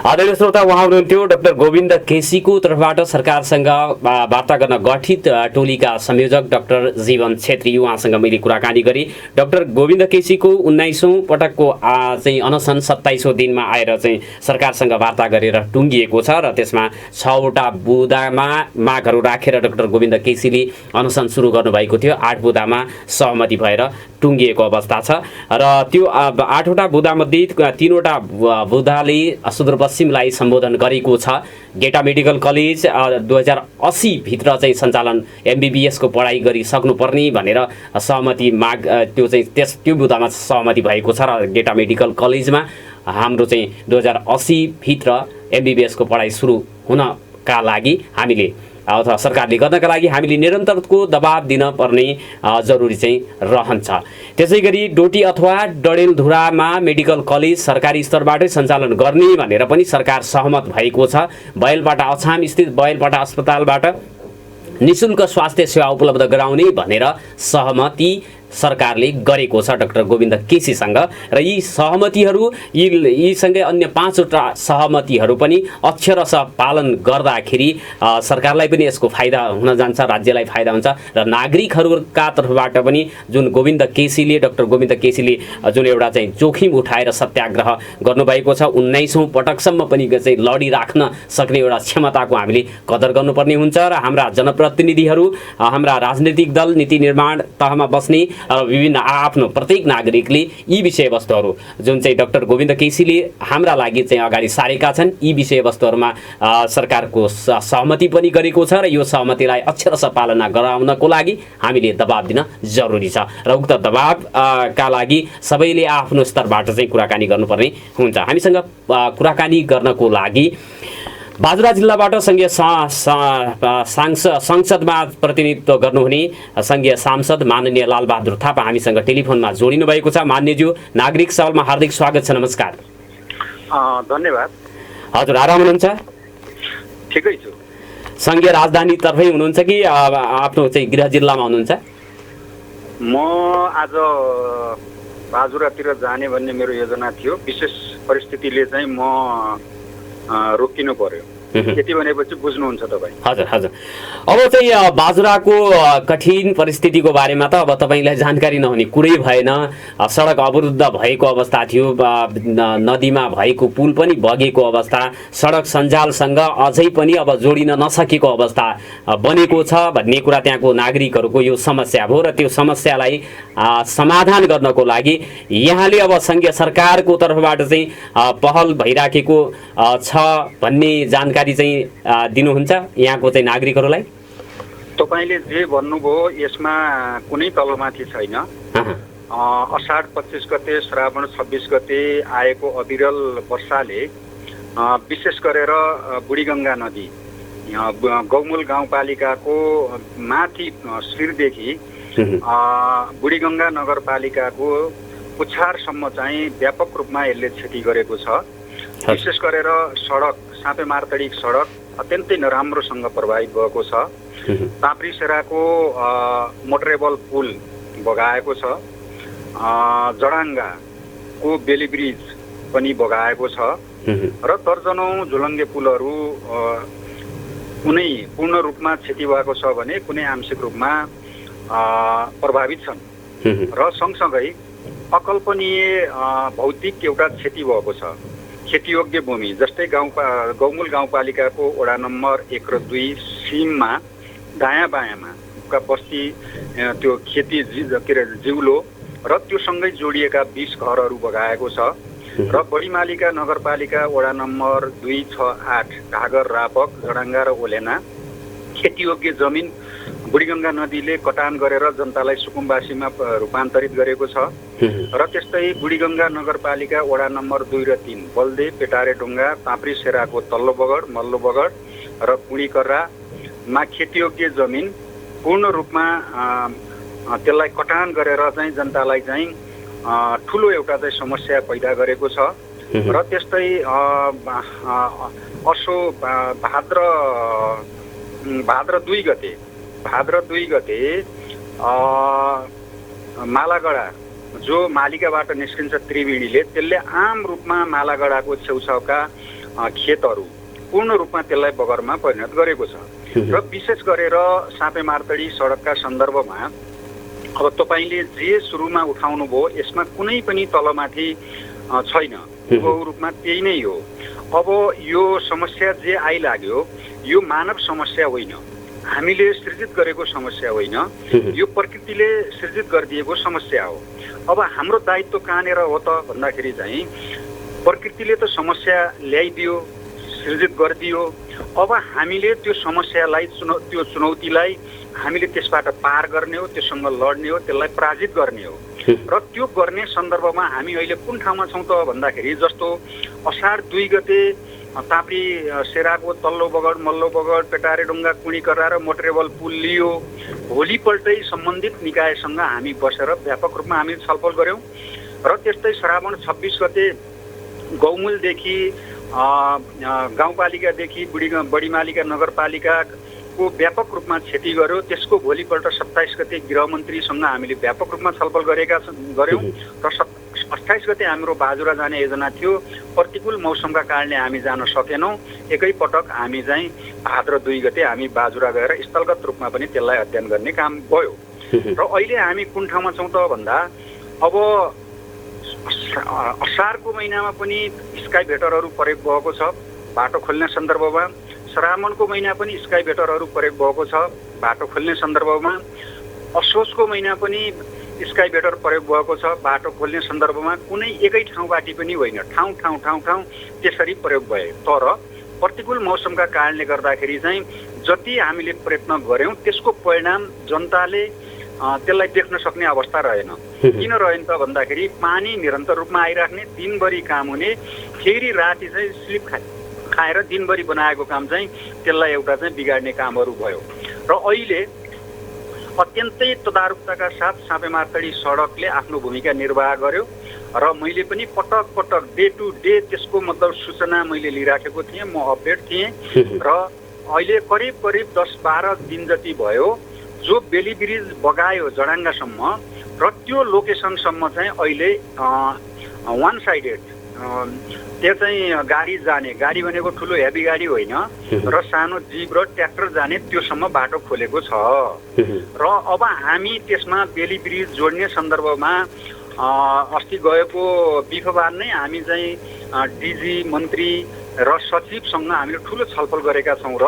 आदरणीय श्रोता, उहाँ हुनुहुन्थ्यो डाक्टर गोविन्द केसीको तर्फबाट सरकारसँग वार्ता गर्न गठित टोलीका संयोजक डाक्टर जीवन छेत्री। उहाँसँग मैले कुराकानी गरेँ। डाक्टर गोविन्द केसीको 19औं पटकको चाहिँ अनसन 27औं दिनमा आएर चाहिँ सरकारसँग वार्ता गरेर टुङ्गिएको छ र त्यसमा 6वटा बुदामा मागहरू राखेर डाक्टर गोविन्द केसीले अनसन सुरु गर्नुभएको थियो। 8 बुदामा सहमति भएर टुङ्गिएको अवस्था छ र त्यो 8वटा बुदामध्ये 3वटा बुदाले सुदूरपश्चिमलाई सम्बोधन गरेको छ। गेटा मेडिकल कलेज 2080 भित्र चाहिँ सञ्चालन MBBS को पढाइ गरिसक्नुपर्ने भनेर सहमति माग त्यो चाहिँ त्यो बुदामा सहमति भएको छ र गेटा मेडिकल कलेजमा हाम्रो चाहिँ 2080 भित्र MBBS को पढाइ सुरु हुनका लागि हामीले अथवा सरकारले गर्नका लागि हामीले निरन्तरको दबाब दिन पर्ने जरुरी चाहिँ रहन्छ। त्यसैगरी डोटी अथवा डडेलधुरामा मेडिकल कलेज सरकारी स्तरबाटै सञ्चालन गर्ने भनेर पनि सरकार सहमत भएको छ। बैलपाटा अछाम स्थित बैलपाटा अस्पतालबाट निशुल्क स्वास्थ्य सेवा उपलब्ध गराउने भनेर सहमति सरकारले गरेको छ डाक्टर गोविन्द केसीसँग र यी सहमतिहरू यी सँगै अन्य 5वटा सहमतिहरू पनि अक्षरशः पालन गर्दाखेरि सरकारलाई पनि यसको फाइदा हुन जान्छ, राज्यलाई फाइदा हुन्छ र नागरिकहरूका तर्फबाट पनि जुन डाक्टर गोविन्द केसीले जुन एउटा चाहिँ जोखिम उठाएर सत्याग्रह गर्नुभएको छ 19औं पटकसम्म पनि चाहिँ लडिराख्न सक्ने एउटा क्षमताको हामीले कदर गर्नुपर्ने हुन्छ र हाम्रा जनप्रतिनिधिहरू हाम्रा राजनीतिक दल नीति निर्माण तहमा बस्ने र विभिन्न आफ्नो प्रत्येक नागरिकले यी विषयवस्तुहरू जुन चाहिँ डाक्टर गोविन्द केसीले हाम्रा लागि चाहिँ अगाडि सारेका छन्, यी विषयवस्तुहरूमा सरकारको सहमति पनि गरेको छ र यो सहमतिलाई अक्षरशः पालना गराउनको लागि हामीले दबाब दिन जरुरी छ र उक्त दबाबका लागि सबैले आफ्नो स्तरबाट चाहिँ कुराकानी गर्नुपर्ने हुन्छ। हामीसँग कुराकानी गर्नको लागि बाजुरा जिल्लाबाट सङ्घीय संसदमा प्रतिनिधित्व गर्नुहुने सङ्घीय सांसद माननीय लालबहादुर थापा हामीसँग टेलिफोनमा जोडिनु भएको छ। मान्यज्यू, नागरिक सवालमा हार्दिक स्वागत छ। नमस्कार। धन्यवाद। हजुर, आराम हुनुहुन्छ? ठिकै छु। सङ्घीय राजधानीतर्फै हुनुहुन्छ कि आफ्नो चाहिँ गृह जिल्लामा हुनुहुन्छ? म आज बाजुरातिर जाने भन्ने मेरो योजना थियो। विशेष परिस्थितिले चाहिँ म रोकिनु पर्यो। यति भनेपछि बुझ्नुहुन्छ तपाईँ? हजुर हजुर। अब चाहिँ बाजुराको कठिन परिस्थितिको बारेमा त अब तपाईँलाई जानकारी नहुने कुरै भएन। सडक अवरुद्ध भएको अवस्था थियो, नदीमा भएको पुल पनि बगेको अवस्था, सडक सञ्जालसँग अझै पनि अब जोडिन नसकेको अवस्था बनेको छ भन्ने कुरा त्यहाँको नागरिकहरूको यो समस्या हो र त्यो समस्यालाई समाधान गर्नको लागि यहाँले अब सङ्घीय सरकारको तर्फबाट चाहिँ पहल भइराखेको छ भन्ने जानकारी चाहिँ दिनुहुन्छ यहाँको चाहिँ नागरिकहरूलाई? तपाईँले जे भन्नुभयो यसमा कुनै तलमाथि छैन। असाढ 25 गते, श्रावण 26 गते आएको अविरल वर्षाले विशेष गरेर बुढीगङ्गा नदी गौमुल गाउँपालिकाको माथि शिरदेखि बुढीगङ्गा नगरपालिकाको पुच्छारसम्म चाहिँ व्यापक रूपमा यसले क्षति गरेको छ। विशेष गरेर सडक, सापे मार्तडिक सडक अत्यन्तै नराम्रोसँग प्रभावित भएको छ। ताप्रीसेराको मोटरेबल पुल बगाएको छ। जडाङ्गाको बेली ब्रिज पनि बगाएको छ र दर्जनौं झुलङ्गे पुलहरू कुनै पूर्ण रूपमा क्षति भएको छ भने कुनै आंशिक रूपमा प्रभावित छन् र सँगसँगै अकल्पनीय भौतिक एउटा क्षति भएको छ। खेतीयोग्य भूमि जस्तै गौमुल गाउँपालिकाको वडा नम्बर 1 र 2 सीममा दायाँ बायाँमा बस्ती त्यो खेती के अरे जिउलो र त्यो सँगै जोडिएका 20 घरहरू बगाएको छ र बडीमालिका नगरपालिका वडा नम्बर 268 घागर, रापक, जडाङ्गा र ओलेना खेतीयोग्य जमिन बुढीगङ्गा नदीले कटान गरेर जनतालाई सुकुम्बासीमा रूपान्तरित गरेको छ र त्यस्तै बुढीगङ्गा नगरपालिका वडा नम्बर 2 र 3 बल्दे, पेटारेढुङ्गा, ताप्रीसेराको तल्लो बगड, मल्लो बगड र कुडीकर्रामा खेतीयोग्य जमिन पूर्ण रूपमा त्यसलाई कटान गरेर चाहिँ जनतालाई चाहिँ ठुलो एउटा चाहिँ समस्या पैदा गरेको छ र त्यस्तै असो भाद्र 2 गते मालागढा जो मालिकाबाट निस्किन्छ त्रिवेणीले, त्यसले आम रूपमा मालागढाको छेउछाउका खेतहरू पूर्ण रूपमा त्यसलाई बगरमा परिणत गरेको छ र विशेष गरेर सापे मार्तडी सडकका सन्दर्भमा अब तपाईँले जे सुरुमा उठाउनु भयो यसमा कुनै पनि तलमाथि छैन। रूपमा त्यही नै हो। अब यो समस्या जे आइलाग्यो यो मानव समस्या होइन, हामीले सृजित गरेको समस्या होइन, यो प्रकृतिले सृजित गरिदिएको समस्या हो। अब हाम्रो दायित्व कहाँनिर हो त भन्दाखेरि चाहिँ प्रकृतिले त समस्या ल्याइदियो, सृजित गरिदियो। अब हामीले त्यो समस्यालाई त्यो चुनौतीलाई हामीले त्यसबाट पार गर्ने हो, त्योसँग लड्ने हो, त्यसलाई पराजित गर्ने हो र त्यो गर्ने सन्दर्भमा हामी अहिले कुन ठाउँमा छौँ त भन्दाखेरि जस्तो असाढ 2 गते ताप्री सेराको तल्लो बगड, मल्लो बगड, पेटारेढुङ्गा, कुडीकर्रा र मोटरेबल पुल लियो। भोलिपल्टै सम्बन्धित निकायसँग हामी बसेर व्यापक रूपमा हामी छलफल गऱ्यौँ र त्यस्तै श्रावण 26 गते गौमुलदेखि गाउँपालिकादेखि बडीमालिका नगरपालिकाको व्यापक रूपमा क्षति गर्यो। त्यसको भोलिपल्ट 27 गते गृहमन्त्रीसँग हामीले व्यापक रूपमा छलफल गऱ्यौँ र 28 गते हाम्रो बाजुरा जाने योजना थियो। प्रतिकूल मौसमका कारणले हामी जान सकेनौँ। एकैपटक हामी चाहिँ भाद्र 2 गते हामी बाजुरा गएर स्थलगत रूपमा पनि त्यसलाई अध्ययन गर्ने काम भयो र अहिले हामी कुन ठाउँमा छौँ त भन्दा अब असारको महिनामा पनि स्काई भेटरहरू प्रयोग भएको छ बाटो खोल्ने सन्दर्भमा। श्रावणको महिना पनि स्काई भेटरहरू प्रयोग भएको छ बाटो खोल्ने सन्दर्भमा। असोजको महिना पनि स्काइवेटर प्रयोग भएको छ। बाटो खोल्ने सन्दर्भमा कुनै एकै ठाउँबाट पनि होइन, ठाउँ ठाउँ ठाउँ ठाउँ त्यसरी प्रयोग भए। तर प्रतिकूल मौसमका कारणले गर्दाखेरि चाहिँ जति हामीले प्रयत्न गऱ्यौँ त्यसको परिणाम जनताले त्यसलाई देख्न सक्ने अवस्था रहेन। किन रहेन त भन्दाखेरि पानी निरन्तर रूपमा आइराख्ने, दिनभरि काम हुने, फेरि राति चाहिँ स्लिप खाएर दिनभरि बनाएको काम चाहिँ त्यसलाई एउटा चाहिँ बिगाड्ने कामहरू भयो। र अहिले अत्यन्तै तदारुकताका साथ साँपेमारतडी सडकले आफ्नो भूमिका निर्वाह गर्यो र मैले पनि पटक पटक डे टु डे त्यसको मतलब सूचना मैले लिइराखेको थिएँ, म अपडेट थिएँ। र अहिले करिब करिब 10-12 दिन जति भयो जो बेली ब्रिज बगायो जडाङ्गासम्म र त्यो लोकेसनसम्म चाहिँ अहिले वान साइडेड त्यो चाहिँ गाडी जाने, गाडी भनेको ठुलो हेभी गाडी होइन र सानो जीप र ट्र्याक्टर जाने त्योसम्म बाटो खोलेको छ। र अब हामी त्यसमा बेली ब्रिज जोड्ने सन्दर्भमा अस्ति गएको बिफबार नै हामी चाहिँ डिजी मन्त्री र सचिवसँग हामीले ठुलो छलफल गरेका छौँ र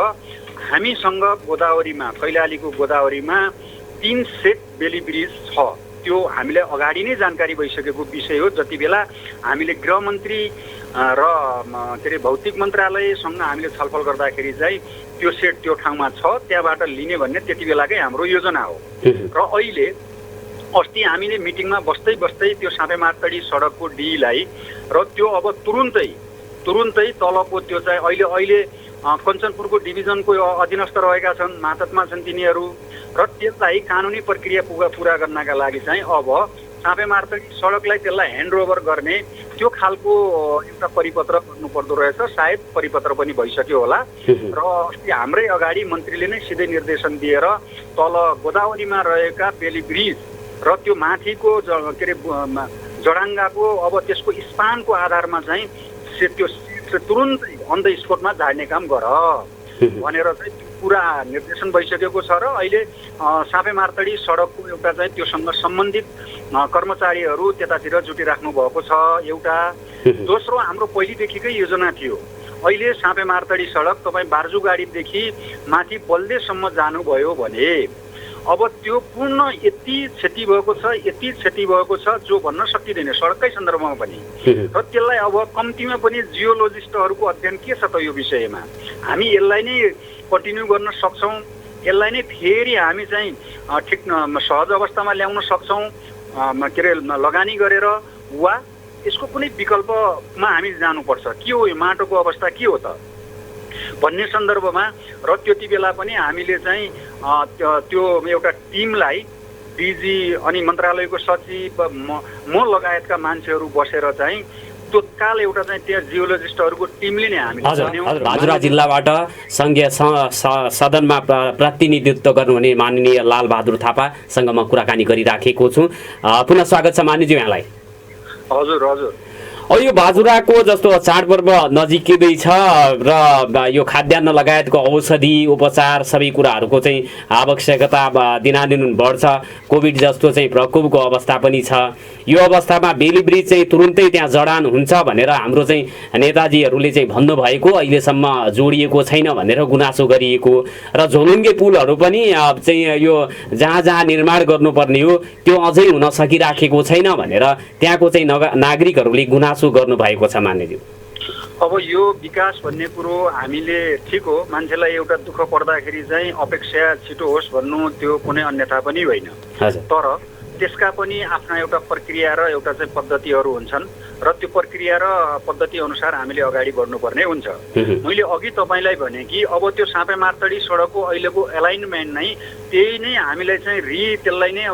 हामीसँग गोदावरीमा, कैलालीको गोदावरीमा 3 सेट बेली ब्रिज छ। त्यो हामीलाई अगाडि नै जानकारी भइसकेको विषय हो। जति बेला हामीले गृहमन्त्री र के अरे भौतिक मन्त्रालयसँग हामीले छलफल गर्दाखेरि चाहिँ त्यो सेट त्यो ठाउँमा छ, त्यहाँबाट लिने भन्ने त्यति बेलाकै हाम्रो योजना हो। र अहिले अस्ति हामीले मिटिङमा बस्दै बस्दै त्यो साँपेमारतडी सडकको डीलाई र त्यो अब तुरुन्तै तलको त्यो चाहिँ अहिले कञ्चनपुरको डिभिजनको अधीनस्थ रहेका छन्, मातहतमा छन् तिनीहरू र त्यसलाई कानुनी प्रक्रिया पुरा गर्नका लागि चाहिँ अब साँपेमारतडी सडकलाई त्यसलाई ह्यान्डओभर गर्ने त्यो खालको एउटा परिपत्र गर्नुपर्दो रहेछ। सायद परिपत्र पनि भइसक्यो होला। र अस्ति हाम्रै अगाडि मन्त्रीले नै सिधै निर्देशन दिएर तल गोदावरीमा रहेका बेली ब्रिज र त्यो माथिको के अरे जडाङ्गाको अब त्यसको स्पानको आधारमा चाहिँ त्यो तुरुन्तै अन द स्पोटमा झार्ने काम गर भनेर चाहिँ पुरा निर्देशन भइसकेको छ। र अहिले साँपेमारतडी सडकको एउटा चाहिँ त्योसँग सम्बन्धित कर्मचारीहरू त्यतातिर जुटिराख्नु भएको छ एउटा। दोस्रो हाम्रो पहिलेदेखिकै योजना थियो, अहिले साँपेमारतडी सडक तपाईँ बार्जु गाडीदेखि माथि बल्देसम्म जानुभयो भने अब त्यो पूर्ण यति क्षति भएको छ जो भन्न सकिँदैन सडककै सन्दर्भमा पनि। र त्यसलाई अब कम्तीमा पनि जियोलोजिस्टहरूको अध्ययन के छ त यो विषयमा, हामी यसलाई नै कन्टिन्यू गर्न सक्छौँ, यसलाई नै फेरि हामी चाहिँ ठिक सहज अवस्थामा ल्याउन सक्छौँ के अरे लगानी गरेर, वा यसको कुनै विकल्पमा हामी जानुपर्छ। के हो यो माटोको अवस्था के हो त भन्ने सन्दर्भमा र त्यति बेला पनि हामीले चाहिँ त्यो एउटा टिमलाई डिजी अनि मन्त्रालयको सचिव म लगायतका मान्छेहरू बसेर चाहिँ तत्काल एउटा चाहिँ त्यहाँ जियोलोजिस्टहरूको टिमले नै हामीले बाजुरा जिल्लाबाट सङ्घीय सदनमा प्रतिनिधित्व गर्नुहुने माननीय लालबहादुर थापासँग म कुराकानी गरिराखेको छु। पुनः स्वागत छ मानिज्यू यहाँलाई। हजुर हजुर। यो बाजुराको जस्तो चाडपर्व नजिकै छ र यो खाद्यान्न लगायतको औषधि उपचार सबै कुराहरूको चाहिँ आवश्यकता दिनादिन बढ्छ। कोभिड जस्तो चाहिँ प्रकोपको अवस्था पनि छ। यो अवस्थामा बेली ब्रिज चाहिँ तुरुन्तै त्यहाँ जडान हुन्छ भनेर हाम्रो चाहिँ नेताजीहरूले चाहिँ भन्नुभएको, अहिलेसम्म जोडिएको छैन भनेर गुनासो गरिएको र झोलुङ्गे पुलहरू पनि चाहिँ यो जहाँ जहाँ निर्माण गर्नुपर्ने हो त्यो अझै हुन सकिराखेको छैन भनेर त्यहाँको चाहिँ नागरिकहरूले गुनासो गर्नुभएको छ मान्यज्यू। अब यो विकास भन्ने कुरो हामीले ठिक हो, मान्छेलाई एउटा दुःख पर्दाखेरि चाहिँ अपेक्षा छिटो होस् भन्नु त्यो कुनै अन्यथा पनि होइन। तर त्यसका पनि आफ्ना एउटा प्रक्रिया र एउटा चाहिँ पद्धतिहरू हुन्छन् र त्यो प्रक्रिया र पद्धति अनुसार हामीले अगाडि बढ्नुपर्ने हुन्छ। मैले अघि तपाईँलाई भने कि अब त्यो साँपेमारतडी सडकको अहिलेको एलाइनमेन्ट नै त्यही नै हामीलाई चाहिँ त्यसलाई नै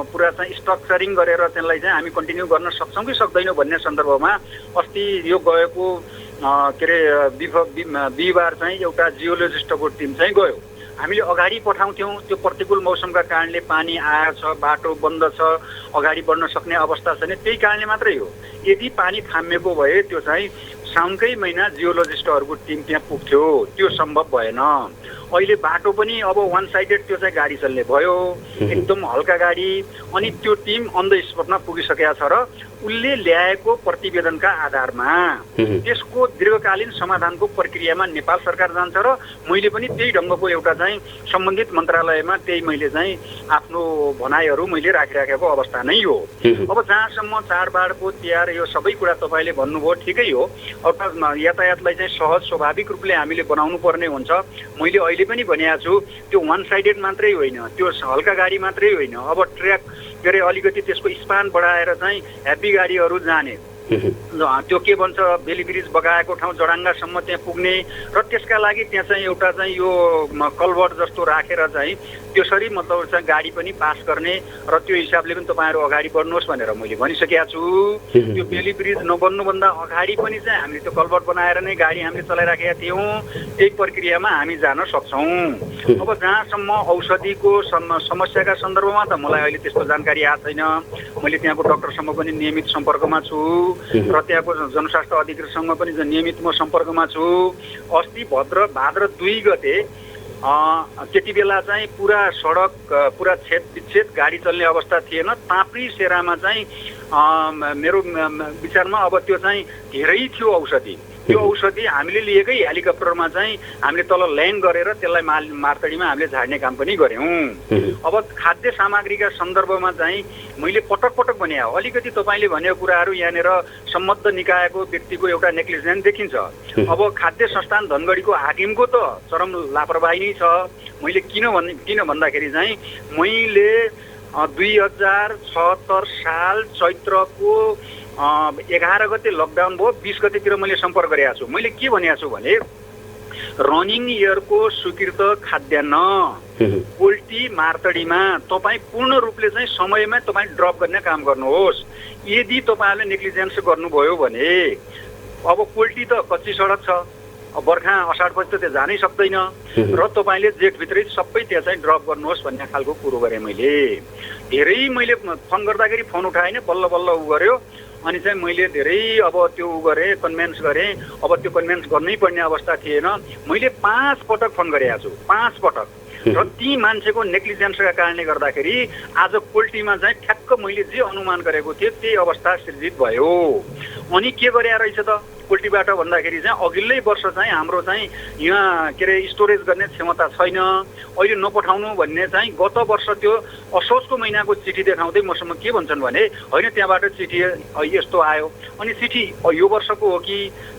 पुरा चाहिँ स्ट्रक्चरिङ गरेर त्यसलाई चाहिँ हामी कन्टिन्यू गर्न सक्छौँ कि सक्दैनौँ भन्ने सन्दर्भमा अस्ति यो गएको के अरे बिहिबार चाहिँ एउटा जियोलोजिस्टको टिम चाहिँ गयो। हामीले अगाडि पठाउँथ्यौँ, त्यो प्रतिकूल मौसमका कारणले पानी आएछ, बाटो बन्द छ, अगाडि बढ्न सक्ने अवस्था छैन, त्यही कारणले मात्रै हो। यदि पानी थामिएको भए त्यो चाहिँ साउनकै महिना जियोलोजिस्टहरूको टिम त्यहाँ पुग्थ्यो, त्यो सम्भव भएन। अहिले बाटो पनि अब वान साइडेड त्यो चाहिँ गाडी चल्ने भयो, एकदम हल्का गाडी। अनि त्यो टिम अन द स्पटमा पुगिसकेको छ र उसले ल्याएको प्रतिवेदनका आधारमा त्यसको दीर्घकालीन समाधानको प्रक्रियामा नेपाल सरकार जान्छ र मैले पनि त्यही ढङ्गको एउटा चाहिँ सम्बन्धित मन्त्रालयमा त्यही मैले चाहिँ आफ्नो भनाइहरू मैले राखिराखेको अवस्था नै हो। अब जहाँसम्म चाडबाडको तिहार यो सबै कुरा तपाईँले भन्नुभयो ठिकै हो। अब यातायातलाई चाहिँ सहज स्वाभाविक रूपले हामीले बनाउनु पर्ने हुन्छ। मैले अहिले पनि भनेको छु, त्यो वान साइडेड मात्रै होइन, त्यो हल्का गाडी मात्रै होइन, अब ट्र्याक के अरे अलिकति त्यसको स्पान बढाएर चाहिँ हेभी गाडीहरू जाने, त्यो के भन्छ बेली ब्रिज बगाएको ठाउँ जडाङ्गासम्म त्यहाँ पुग्ने र त्यसका लागि त्यहाँ चाहिँ एउटा चाहिँ यो कलभर्ट जस्तो राखेर चाहिँ त्यसरी मतलब चाहिँ गाडी पनि पास गर्ने र त्यो हिसाबले पनि तपाईँहरू अगाडि बढ्नुहोस् भनेर मैले भनिसकेको छु। त्यो बेली ब्रिज नबन्नुभन्दा अगाडि पनि चाहिँ हामीले त्यो कलभर्ट बनाएर नै गाडी हामीले चलाइराखेका थियौँ। त्यही प्रक्रियामा हामी जान सक्छौँ। अब जहाँसम्म औषधिको समस्याका सन्दर्भमा त मलाई अहिले त्यस्तो जानकारी आएको छैन। मैले त्यहाँको डक्टरसँग पनि नियमित सम्पर्कमा छु र त्यहाँको जनस्वास्थ्य अधिकृतसँग पनि नियमित म सम्पर्कमा छु। अस्ति भाद्र 2 गते त्यति बेला चाहिँ पुरा सडक पुरा छेद गाडी चल्ने अवस्था थिएन। ताप्री सेरामा चाहिँ मेरो विचारमा अब त्यो चाहिँ धेरै थियो औषधि। त्यो औषधि हामीले लिएकै हेलिकप्टरमा चाहिँ हामीले तल ल्यान्ड गरेर त्यसलाई मार्तडीमा हामीले झार्ने काम पनि गऱ्यौँ। अब खाद्य सामग्रीका सन्दर्भमा चाहिँ मैले पटक पटक भने अलिकति तपाईँले भनेको कुराहरू यहाँनिर सम्बद्ध निकायको व्यक्तिको एउटा नेग्लिजेन्स देखिन्छ। अब खाद्य संस्थान धनगढीको हाकिमको त चरम लापरवाही नै छ। मैले किन भन्दाखेरि चाहिँ मैले 2076 साल चैत्रको 11 गते लकडाउन भयो, 20 गतेतिर मैले सम्पर्क गरेको छु। मैले के भनेको छु भने रनिङ इयरको स्वीकृत खाद्यान्न पोल्ट्री मार्तडीमा तपाईँ पूर्ण रूपले चाहिँ समयमा तपाईँ ड्रप गर्ने काम गर्नुहोस्। यदि तपाईँहरूले नेग्लिजेन्स गर्नुभयो भने अब पोल्ट्री त कच्ची सडक छ, बर्खा असाढपछि त त्यो जानै सक्दैन र तपाईँले जेठभित्रै सबै त्यहाँ चाहिँ ड्रप गर्नुहोस् भन्ने खालको कुरो गरेँ। मैले फोन गर्दाखेरि फोन उठाएन, बल्ल बल्ल उ गर्यो। अनि चाहिँ मैले धेरै अब त्यो गरेँ, कन्भिन्स गरेँ। अब त्यो कन्भिन्स गर्नै पर्ने अवस्था थिएन। मैले 5 पटक फोन गरेको छु, 5 पटक। र ती मान्छेको नेग्लिजेन्सका कारणले गर्दाखेरि आज पोल्ट्रीमा चाहिँ ठ्याक्क मैले जे अनुमान गरेको थिएँ त्यही अवस्था सृजित भयो। अनि के गरे रहेछ त पोल्ट्रीबाट भन्दाखेरि चाहिँ अघिल्लै वर्ष चाहिँ हाम्रो चाहिँ यहाँ के अरे स्टोरेज गर्ने क्षमता छैन, अहिले नपठाउनु भन्ने चाहिँ गत वर्ष त्यो असोजको महिनाको चिठी देखाउँदै मसँग के भन्छन् भने होइन त्यहाँबाट चिठी यस्तो आयो। अनि चिठी यो वर्षको हो कि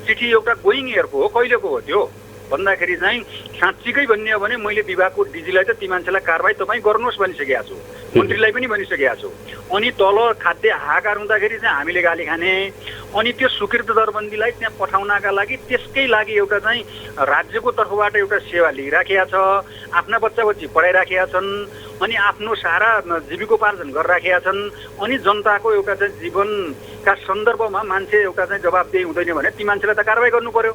चिठी एउटा गोइङ इयरको हो, कहिलेको हो त्यो भन्दाखेरि चाहिँ साँच्चीकै भन्ने हो भने मैले विभागको डिजीलाई त ती मान्छेलाई कारबाही तपाईँ गर्नुहोस् भनिसकेको छु, मन्त्रीलाई पनि भनिसकेको छु। अनि तल खाद्य हाहाकार हुँदाखेरि चाहिँ हामीले गाली खाने। अनि त्यो स्वीकृत दरबन्दीलाई त्यहाँ पठाउनका लागि त्यसकै लागि एउटा चाहिँ राज्यको तर्फबाट एउटा सेवा लिइराखेका छ, आफ्ना बच्चा-बच्ची पढाइराखेका छन्, अनि आफ्नो सारा जीविकोपार्जन गरिराखेका छन्। अनि जनताको एउटा चाहिँ जीवनका सन्दर्भमा मान्छे एउटा चाहिँ जवाबदेही हुँदैन भने ती मान्छेलाई त कारबाही गर्नु पर्यो।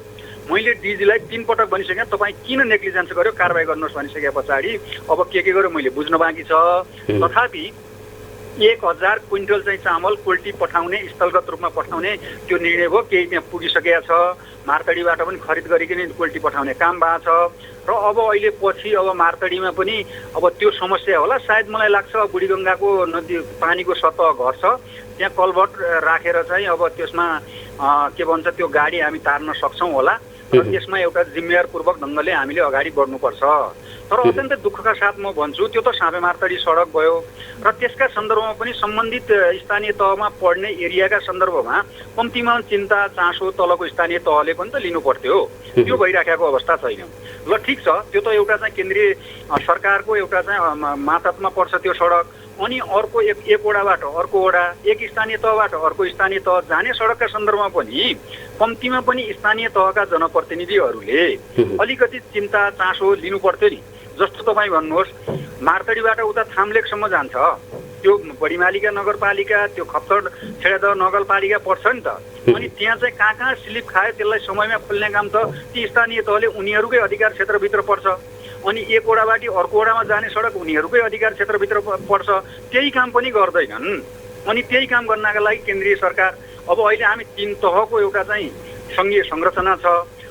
मैले डिजीलाई 3 पटक भनिसकेँ तपाईँ किन नेग्लिजेन्स गर्यो, कारबाही गर्नुहोस् भनिसके पछाडि अब के गर्यो मैले बुझ्न बाँकी छ। तथापि 1000 क्विन्टल चाहिँ चामल पोल्ट्री पठाउने, स्थलगत रूपमा पठाउने त्यो निर्णय भयो। केही त्यहाँ पुगिसकेको छ, मार्तडीबाट पनि खरिद गरिकन पोल्ट्री पठाउने काम भएको छ। र अब अहिले पछि अब मार्तडीमा पनि अब त्यो समस्या होला सायद, मलाई लाग्छ बुढीगङ्गाको नदी पानीको सतह घट्छ, त्यहाँ कलभर्ट राखेर चाहिँ अब त्यसमा के भन्छ त्यो गाडी हामी तार्न सक्छौँ होला र त्यसमा एउटा जिम्मेवारपूर्वक ढङ्गले हामीले अगाडि बढ्नुपर्छ। तर अत्यन्तै दुःखका साथ म भन्छु त्यो त साँपे मार्तडी सडक भयो र त्यसका सन्दर्भमा पनि सम्बन्धित स्थानीय तहमा पढ्ने एरियाका सन्दर्भमा कम्तीमा चिन्ता चासो तलको स्थानीय तहले पनि त लिनु पर्थ्यो। त्यो भइराखेको अवस्था छैन। ल ठिक छ, त्यो त एउटा चाहिँ केन्द्रीय सरकारको एउटा चाहिँ मातहतमा पर्छ त्यो सडक। अनि अर्को एक वडाबाट अर्को वडा, एक स्थानीय तहबाट अर्को स्थानीय तह जाने सडकका सन्दर्भमा पनि कम्तीमा पनि स्थानीय तहका जनप्रतिनिधिहरूले अलिकति चिन्ता चासो लिनु पर्थ्यो नि। जस्तो तपाईँ भन्नुहोस् मार्तडीबाट उता थाम्लेकसम्म जान्छ, त्यो बढीमालिका नगरपालिका, त्यो खप्तड छेडादह नगरपालिका पर्छ नि त। अनि त्यहाँ चाहिँ कहाँ स्लिप खायो त्यसलाई समयमा खोल्ने काम त ती स्थानीय तहले उनीहरूकै अधिकार क्षेत्रभित्र पर्छ। अनि एक वडाबाट अर्को वडामा जाने सडक उनीहरूकै अधिकार क्षेत्रभित्र पर्छ, त्यही काम पनि गर्दैनन्। अनि त्यही काम गर्नका लागि केन्द्रीय सरकार अब अहिले हामी 3 तहको एउटा चाहिँ सङ्घीय संरचना छ,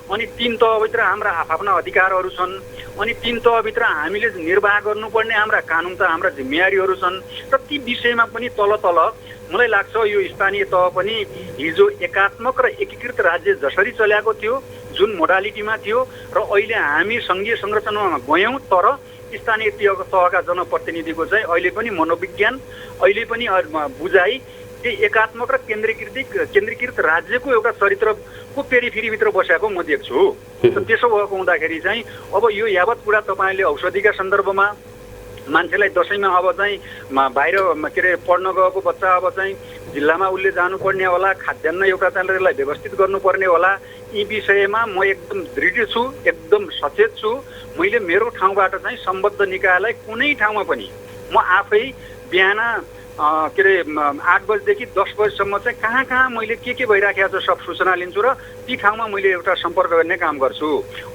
अनि 3 तहभित्र हाम्रा आफ्ना अधिकारहरू छन्, अनि 3 तहभित्र हामीले निर्वाह गर्नुपर्ने हाम्रा कानुन त हाम्रा जिम्मेवारीहरू छन् र ती विषयमा पनि तल मलाई लाग्छ यो स्थानीय तह पनि हिजो एकात्मक र एकीकृत राज्य जसरी चलेको थियो, जुन मोडालिटीमा थियो, र अहिले हामी सङ्घीय संरचनामा गयौँ, तर स्थानीय तहका जनप्रतिनिधिको चाहिँ अहिले पनि मनोविज्ञान, अहिले पनि बुझाइ त्यो एकात्मक र केन्द्रीकृत राज्यको एउटा चरित्रको पेरिफेरीभित्र बसेको म देख्छु। त्यसो भएको हुँदाखेरि चाहिँ अब यो यावत कुरा तपाईँले औषधिका सन्दर्भमा मान्छेलाई दसैँमा अब चाहिँ बाहिर पढ्न गएको बच्चा अब चाहिँ जिल्लामा उसले जानुपर्ने होला, खाद्यान्न एउटा चाहिँ व्यवस्थित गर्नुपर्ने होला, यी विषयमा म एकदम दृढ छु, एकदम सचेत छु। मैले मेरो ठाउँबाट चाहिँ सम्बद्ध निकायलाई कुनै ठाउँमा पनि म आफै बिहान 8 बजेदेखि 10 बजेसम्म चाहिँ कहाँ मैले के भइराखेको छ सब सूचना लिन्छु र ती ठाउँमा मैले एउटा सम्पर्क गर्ने काम गर्छु।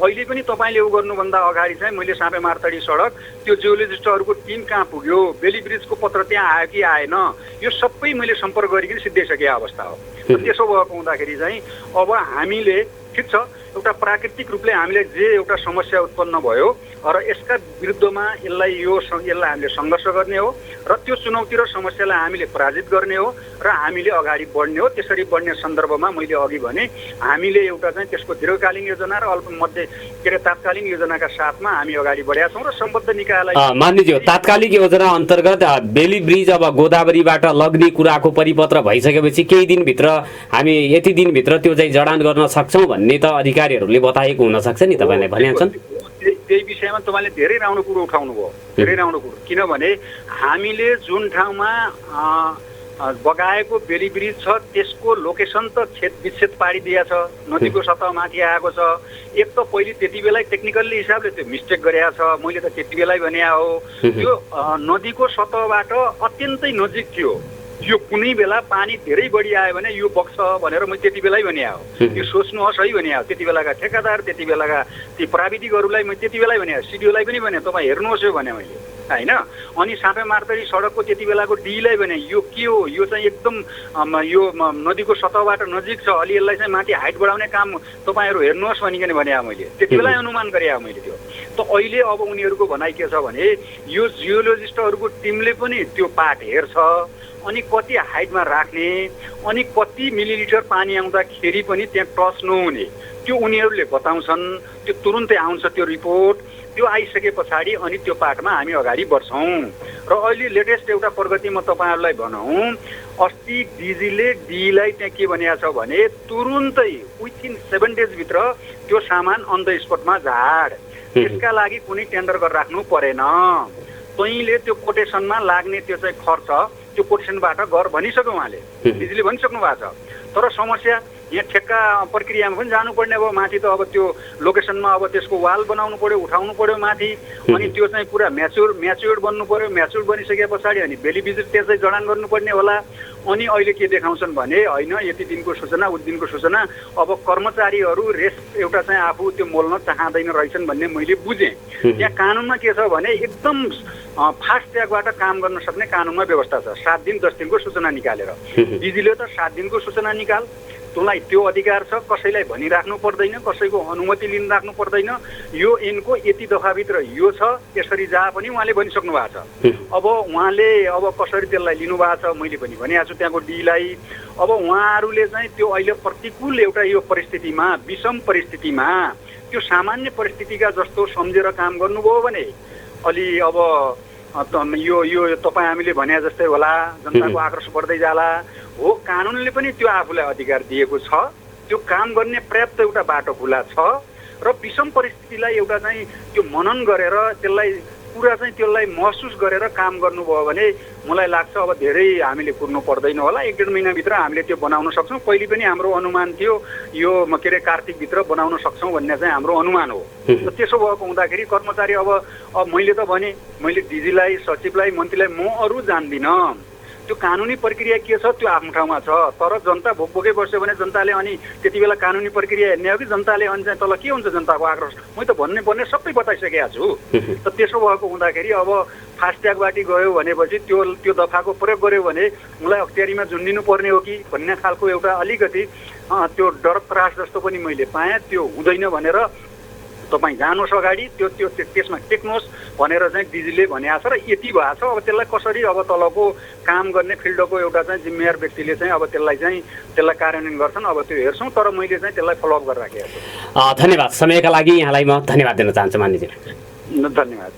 अहिले पनि तपाईँले उ गर्नुभन्दा अगाडि चाहिँ मैले साँपे मार्तडी सडक त्यो जियोलोजिस्टहरूको टिम कहाँ पुग्यो, बेली ब्रिजको पत्र त्यहाँ आयो कि आएन, यो सबै मैले सम्पर्क गरिकन सिद्धिसकेको अवस्था हो। त्यसो भएको हुँदाखेरि चाहिँ अब हामीले ठिक छ, एउटा प्राकृतिक रूपले हामीले जे एउटा समस्या उत्पन्न भयो र यसका विरुद्धमा यसलाई हामीले सङ्घर्ष गर्ने हो र त्यो चुनौती र समस्यालाई हामीले पराजित गर्ने हो र हामीले अगाडि बढ्ने हो। त्यसरी बढ्ने सन्दर्भमा मैले अघि भने हामीले एउटा चाहिँ त्यसको दीर्घकालीन योजना र तात्कालीन योजनाका साथमा हामी अगाडि बढेका छौँ र सम्बद्ध निकायलाई मान्यज्यू तात्कालिक योजना अन्तर्गत बेली ब्रिज अब गोदावरीबाट लग्ने कुराको परिपत्र भइसकेपछि केही दिनभित्र हामी यति दिनभित्र त्यो चाहिँ जडान गर्न सक्छौँ भन्ने त अधिकारीहरूले बताएको हुनसक्छ नि, तपाईँले भनेछन्। त्यही विषयमा तपाईँले धेरै राम्रो कुरो उठाउनु भयो, धेरै राम्रो कुरो। किनभने हामीले जुन ठाउँमा बगाएको बेली ब्रिज छ त्यसको लोकेसन त विच्छेद पारिदिया छ, नदीको सतह माथि आएको छ। एक त पहिले त्यति बेला टेक्निकल्ली हिसाबले त्यो मिस्टेक गरेको छ, मैले त त्यति बेलै भने हो। त्यो नदीको सतहबाट अत्यन्तै नजिक थियो, यो कुनै बेला पानी धेरै बढी आयो भने यो बग्छ भनेर मैले त्यति बेलै भने हो। यो सोच्नुहोस् है भने हो, त्यति बेलाका ठेकादार, त्यति बेलाका ती प्राविधिकहरूलाई मैले त्यति बेलै भने, सिडिओलाई पनि भने तपाईँ हेर्नुहोस् यो भने मैले होइन। अनि साँपे मार्तडी सडकको त्यति बेलाको डीलाई भने यो के हो, यो चाहिँ एकदम यो नदीको सतहबाट नजिक छ, अलि यसलाई चाहिँ माथि हाइट बढाउने काम तपाईँहरू हेर्नुहोस् भनिकन भने मैले त्यति बेला अनुमान गरे मैले त्यो। त अहिले अब उनीहरूको भनाइ के छ भने यो जियोलोजिस्टहरूको टिमले पनि त्यो पार्ट हेर्छ, अनि कति हाइटमा राख्ने, अनि कति मिलिलिटर पानी आउँदाखेरि पनि त्यहाँ टच नहुने त्यो उनीहरूले बताउँछन्। त्यो तुरुन्तै आउँछ त्यो रिपोर्ट, त्यो आइसके पछाडि अनि त्यो पार्टमा हामी अगाडि बढ्छौँ। र अहिले लेटेस्ट एउटा प्रगति म तपाईँहरूलाई भनौँ, अस्ति डिजीले डीलाई त्यहाँ के भनेको छ भने तुरुन्तै विथिन 7 डेजभित्र त्यो सामान अन द स्पटमा झाड, त्यसका लागि कुनै टेन्डर गरेर राख्नु परेन, तैँले त्यो कोटेसनमा लाग्ने त्यो चाहिँ खर्च त्यो कोटेसनबाट गर भनिसक्यो उहाँले, डिजीले भनिसक्नु भएको छ। तर समस्या यहाँ ठेक्का प्रक्रियामा पनि जानुपर्ने अब माथि त अब त्यो लोकेसनमा अब त्यसको वाल बनाउनु पर्यो, उठाउनु पर्यो माथि, अनि त्यो चाहिँ पुरा म्याच्योर्ड बन्नु पर्यो, म्याच्योर्ड बनिसके पछाडि अनि बेली ब्रिज त्यसै जडान गर्नुपर्ने होला। अनि अहिले के देखाउँछन् भने होइन यति दिनको सूचना उति दिनको सूचना, अब कर्मचारीहरू रेस्ट एउटा चाहिँ आफू त्यो मोल्न चाहँदैन रहेछन् भन्ने मैले बुझेँ। यहाँ कानुनमा के छ भने एकदम फास्ट ट्र्याकबाट काम गर्न सक्ने कानुनमा व्यवस्था छ, 7 दिन 10 दिनको सूचना निकालेर। डिजीले त 7 दिनको सूचना निकाल, तँलाई त्यो अधिकार छ, कसैलाई भनिराख्नु पर्दैन, कसैको अनुमति लिन राख्नु पर्दैन, यो ऐनको यति दफाभित्र यो छ, यसरी जा पनि उहाँले भनिसक्नु भएको छ। अब उहाँले अब कसरी त्यसलाई लिनुभएको छ मैले पनि भनिएको छु त्यहाँको डीलाई। अब उहाँहरूले चाहिँ त्यो अहिले प्रतिकूल एउटा यो परिस्थितिमा, विषम परिस्थितिमा त्यो सामान्य परिस्थितिका जस्तो सम्झेर काम गर्नुभयो भने अलि अब यो तपाईँ हामीले भने जस्तै होला, जनताको आक्रोश बढ्दै जाला हो। कानुनले पनि त्यो आफूलाई अधिकार दिएको छ, त्यो काम गर्ने पर्याप्त एउटा बाटो खुला छ र विषम परिस्थितिलाई एउटा चाहिँ त्यो मनन गरेर त्यसलाई पुरा चाहिँ त्यसलाई महसुस गरेर काम गर्नुभयो भने मलाई लाग्छ अब धेरै हामीले कुर्नु पर्दैन होला, 1-1.5 महिनाभित्र हामीले त्यो बनाउन सक्छौँ। पहिले पनि हाम्रो अनुमान थियो यो कार्तिकभित्र बनाउन सक्छौँ भन्ने चाहिँ हाम्रो अनुमान हो। त्यसो भएको हुँदाखेरि कर्मचारी अब मैले त भने मैले डिजीलाई, सचिवलाई, मन्त्रीलाई म अरू जान्दिनँ, त्यो कानुनी प्रक्रिया के छ त्यो आफ्नो ठाउँमा छ, तर जनता भोकभोकै बस्यो भने जनताले अनि त्यति बेला कानुनी प्रक्रिया हेर्ने हो कि जनताले अनि चाहिँ तल के हुन्छ जनताको आक्रोश, मैले त भन्ने पर्ने सबै बताइसकेको छु। त त्यसो भएको हुँदाखेरि अब फास्ट्यागबाट गयो भनेपछि त्यो दफाको प्रयोग गर्यो भने मलाई अख्तियारीमा झुन्डिनु पर्ने हो कि भन्ने खालको एउटा अलिकति त्यो डर त्रास जस्तो पनि मैले पाएँ। त्यो हुँदैन भनेर तपाईँ जानुहोस् अगाडि, त्यसमा टेक्नुहोस् भनेर चाहिँ डिजीले भनेको छ र यति भएको छ। अब त्यसलाई कसरी अब तलको काम गर्ने फिल्डको एउटा चाहिँ जिम्मेवार व्यक्तिले चाहिँ अब त्यसलाई कार्यान्वयन गर्छन्, अब त्यो हेर्छौँ। तर मैले चाहिँ त्यसलाई फलोअप गरेर राखेको छु। धन्यवाद, समयका लागि यहाँलाई म धन्यवाद दिन चाहन्छु मान्यजी। धन्यवाद।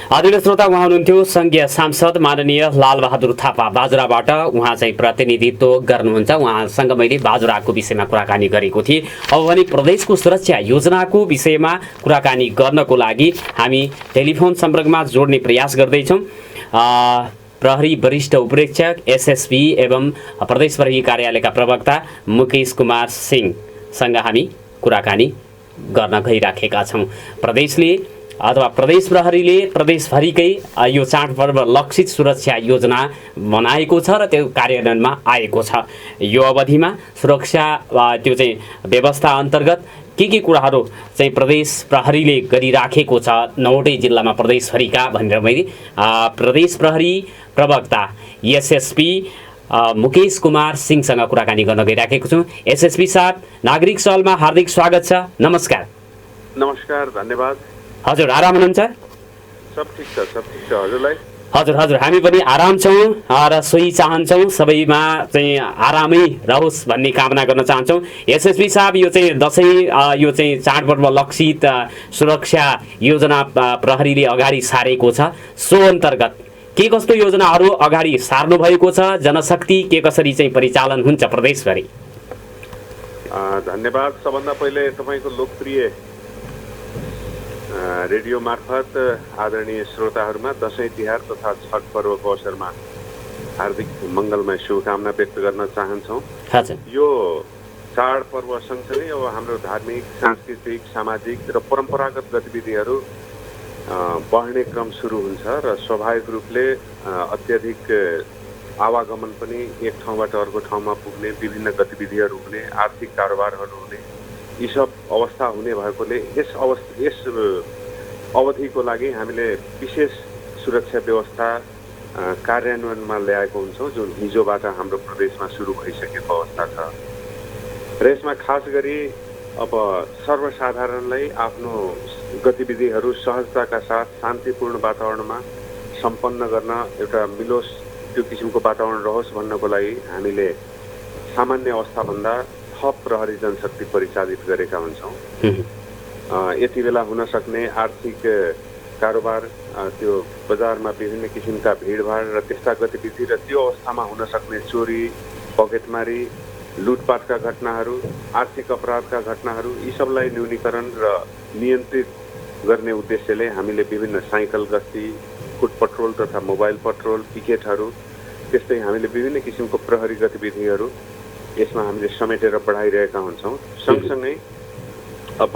आदरणीय श्रोता, उहाँ हुनुहुन्थ्यो सङ्घीय सांसद माननीय लालबहादुर थापा बाजुराबाट। उहाँ चाहिँ प्रतिनिधित्व गर्नुहुन्छ। उहाँसँग मैले बाजुराको विषयमा कुराकानी गरेको थिएँ। अब भने प्रदेशको सुरक्षा योजनाको विषयमा कुराकानी गर्नको लागि हामी टेलिफोन सम्पर्कमा जोड्ने प्रयास गर्दैछौँ। प्रहरी वरिष्ठ उपरीक्षक एसएसपी एवं प्रदेश प्रहरी कार्यालयका प्रवक्ता मुकेश कुमार सिंहसँग हामी कुराकानी गर्न गइराखेका छौँ। प्रदेशले अथवा प्रदेश प्रहरीले प्रदेशभरिकै यो चाडपर्व लक्षित सुरक्षा योजना बनाएको छ र त्यो कार्यान्वयनमा आएको छ। यो अवधिमा सुरक्षा त्यो चाहिँ व्यवस्था अन्तर्गत के कुराहरू चाहिँ प्रदेश प्रहरीले गरिराखेको छ 9वटै जिल्लामा प्रदेशभरिका भनेर मैले प्रदेश प्रहरी प्रवक्ता एसएसपी मुकेश कुमार सिंहसँग कुराकानी गर्न गइराखेको छु। एसएसपी साहब, नागरिक सहलमा हार्दिक स्वागत छ। नमस्कार। नमस्कार, धन्यवाद। हजुर, आराम हुनुहुन्छ? सब ठिक छ हजुरलाई? हजुर, हामी पनि आराम छौँ र सोही चाहन्छौँ सबैमा चाहिँ आरामै रहोस् भन्ने कामना गर्न चाहन्छौँ। एसएसपी साहब, यो चाहिँ दसैँ यो चाहिँ चाडपर्व लक्षित सुरक्षा योजना प्रहरीले अगाडि सारेको छ। सो अन्तर्गत के कस्तो योजनाहरू अगाडि सार्नु भएको छ? जनशक्ति के कसरी चाहिँ परिचालन हुन्छ प्रदेशभरि? धन्यवाद। सबभन्दा पहिले तपाईँको लोकप्रिय रेडियो मार्फत आदरणीय श्रोताहरूमा दसैँ तिहार तथा छठ पर्वको अवसरमा हार्दिक मङ्गलमय शुभकामना व्यक्त गर्न चाहन्छौँ। यो चाडपर्व सँगसँगै अब हाम्रो धार्मिक, सांस्कृतिक, सामाजिक र परम्परागत गतिविधिहरू बढ्ने क्रम सुरु हुन्छ र स्वाभाविक रूपले अत्यधिक आवागमन पनि एक ठाउँबाट अर्को ठाउँमा पुग्ने, विभिन्न गतिविधिहरू हुने, आर्थिक कारोबारहरू हुने, यी सब अवस्था हुने भएकोले यस अवधिको लागि हामीले विशेष सुरक्षा व्यवस्था कार्यान्वयनमा ल्याएको हुन्छौँ, जुन हिजोबाट हाम्रो प्रदेशमा सुरु भइसकेको अवस्था छ। र यसमा खास गरी अब सर्वसाधारणलाई आफ्नो गतिविधिहरू सहजताका साथ शान्तिपूर्ण वातावरणमा सम्पन्न गर्न एउटा मिलोस्, त्यो किसिमको वातावरण रहोस् भन्नको लागि हामीले सामान्य अवस्थाभन्दा थप प्रहरी जनशक्ति परिचालित गरेका हुन्छौँ। यति बेला हुन सक्ने आर्थिक कारोबार, त्यो बजारमा विभिन्न किसिमका भिडभाड र त्यस्ता गतिविधि र त्यो अवस्थामा हुन सक्ने चोरी, पकेटमारी, लुटपाटका घटनाहरू, आर्थिक अपराधका घटनाहरू, यी सबलाई न्यूनीकरण र नियन्त्रित गर्ने उद्देश्यले हामीले विभिन्न साइकल गस्ती, फुट पट्रोल तथा मोबाइल पट्रोल, पिकेटहरू, त्यस्तै हामीले विभिन्न किसिमको प्रहरी गतिविधिहरू यसमा हामीले समेटेर बढाइरहेका हुन्छौँ। सँगसँगै अब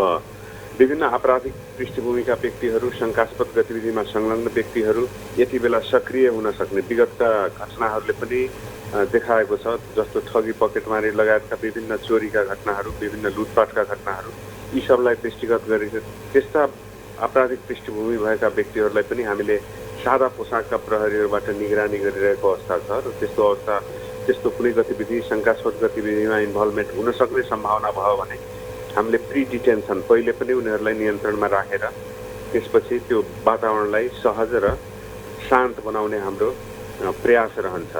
विभिन्न आपराधिक पृष्ठभूमिका व्यक्तिहरू, शङ्कास्पद गतिविधिमा संलग्न व्यक्तिहरू यति बेला सक्रिय हुन सक्ने विगतका घटनाहरूले पनि देखाएको छ, जस्तो ठगी, पकेटमारी लगायतका विभिन्न चोरीका घटनाहरू, विभिन्न लुटपाटका घटनाहरू, यी सबलाई दृष्टिगत गरेर त्यस्ता आपराधिक पृष्ठभूमि भएका व्यक्तिहरूलाई पनि हामीले सादा पोसाकका प्रहरीहरूबाट निगरानी गरिरहेको अवस्था छ र त्यस्तो कुनै गतिविधि, शङ्कास्पद गतिविधिमा इन्भल्भमेन्ट हुन सक्ने सम्भावना भयो भने हामीले प्री डिटेन्सन पहिले पनि उनीहरूलाई नियन्त्रणमा राखेर त्यसपछि त्यो वातावरणलाई सहज र शान्त बनाउने हाम्रो प्रयास रहन्छ।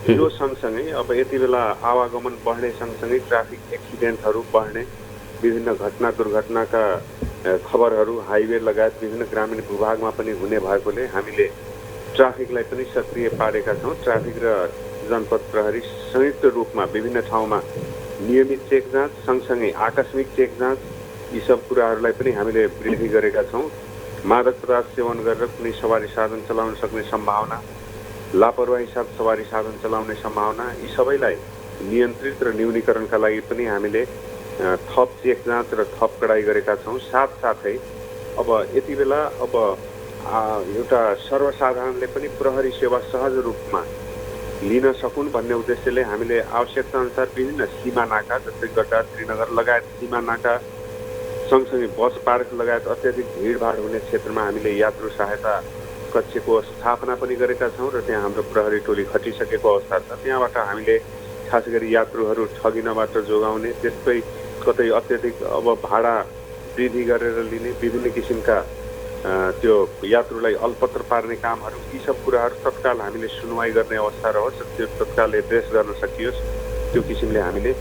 यो सँगसँगै अब यति बेला आवागमन बढ्ने सँगसँगै ट्राफिक एक्सिडेन्टहरू बढ्ने, विभिन्न घटना दुर्घटनाका खबरहरू हाइवे लगायत विभिन्न ग्रामीण भूभागमा पनि हुने भएकोले हामीले ट्राफिकलाई पनि सक्रिय पारेका छौँ। ट्राफिक र जनपद प्रहरी संयुक्त रूपमा विभिन्न ठाउँमा नियमित चेक जाँच सँगसँगै आकस्मिक चेक जाँच, यी सब कुराहरूलाई पनि हामीले वृद्धि गरेका छौँ। मादक पदार्थ सेवन गरेर कुनै सवारी साधन चलाउन सक्ने सम्भावना, लापरवाही साथ सवारी साधन चलाउने सम्भावना, यी सबैलाई नियन्त्रित र न्यूनीकरणका लागि पनि हामीले थप चेक जाँच र थप कडाई गरेका छौँ। साथसाथै अब यति बेला अब एउटा सर्वसाधारणले पनि प्रहरी सेवा सहज रूपमा लिन सकुन् भन्ने उद्देश्यले हामीले आवश्यकता अनुसार विभिन्न सीमा नाका जस्तै गड्डा श्रीनगर लगायत सीमा नाका सँगसँगै बस पार्क लगायत अत्याधिक भिडभाड हुने क्षेत्रमा हामीले यात्रु सहायता कक्षको स्थापना पनि गरेका छौँ र त्यहाँ हाम्रो प्रहरी टोली खटिसकेको अवस्था छ। त्यहाँबाट हामीले खास गरी यात्रुहरू ठगिनबाट जोगाउने, त्यस्तै कतै अत्याधिक अब भाडा वृद्धि गरेर लिने, विभिन्न किसिमका त्यो यात्रुलाई अलपत्र पार्ने कामहरू, यी सब कुराहरू तत्काल हामीले सुनवाई गर्ने अवस्था रहोस्, त्यो तत्काल एड्रेस गर्न सकियोस्, त्यो किसिमले हामीले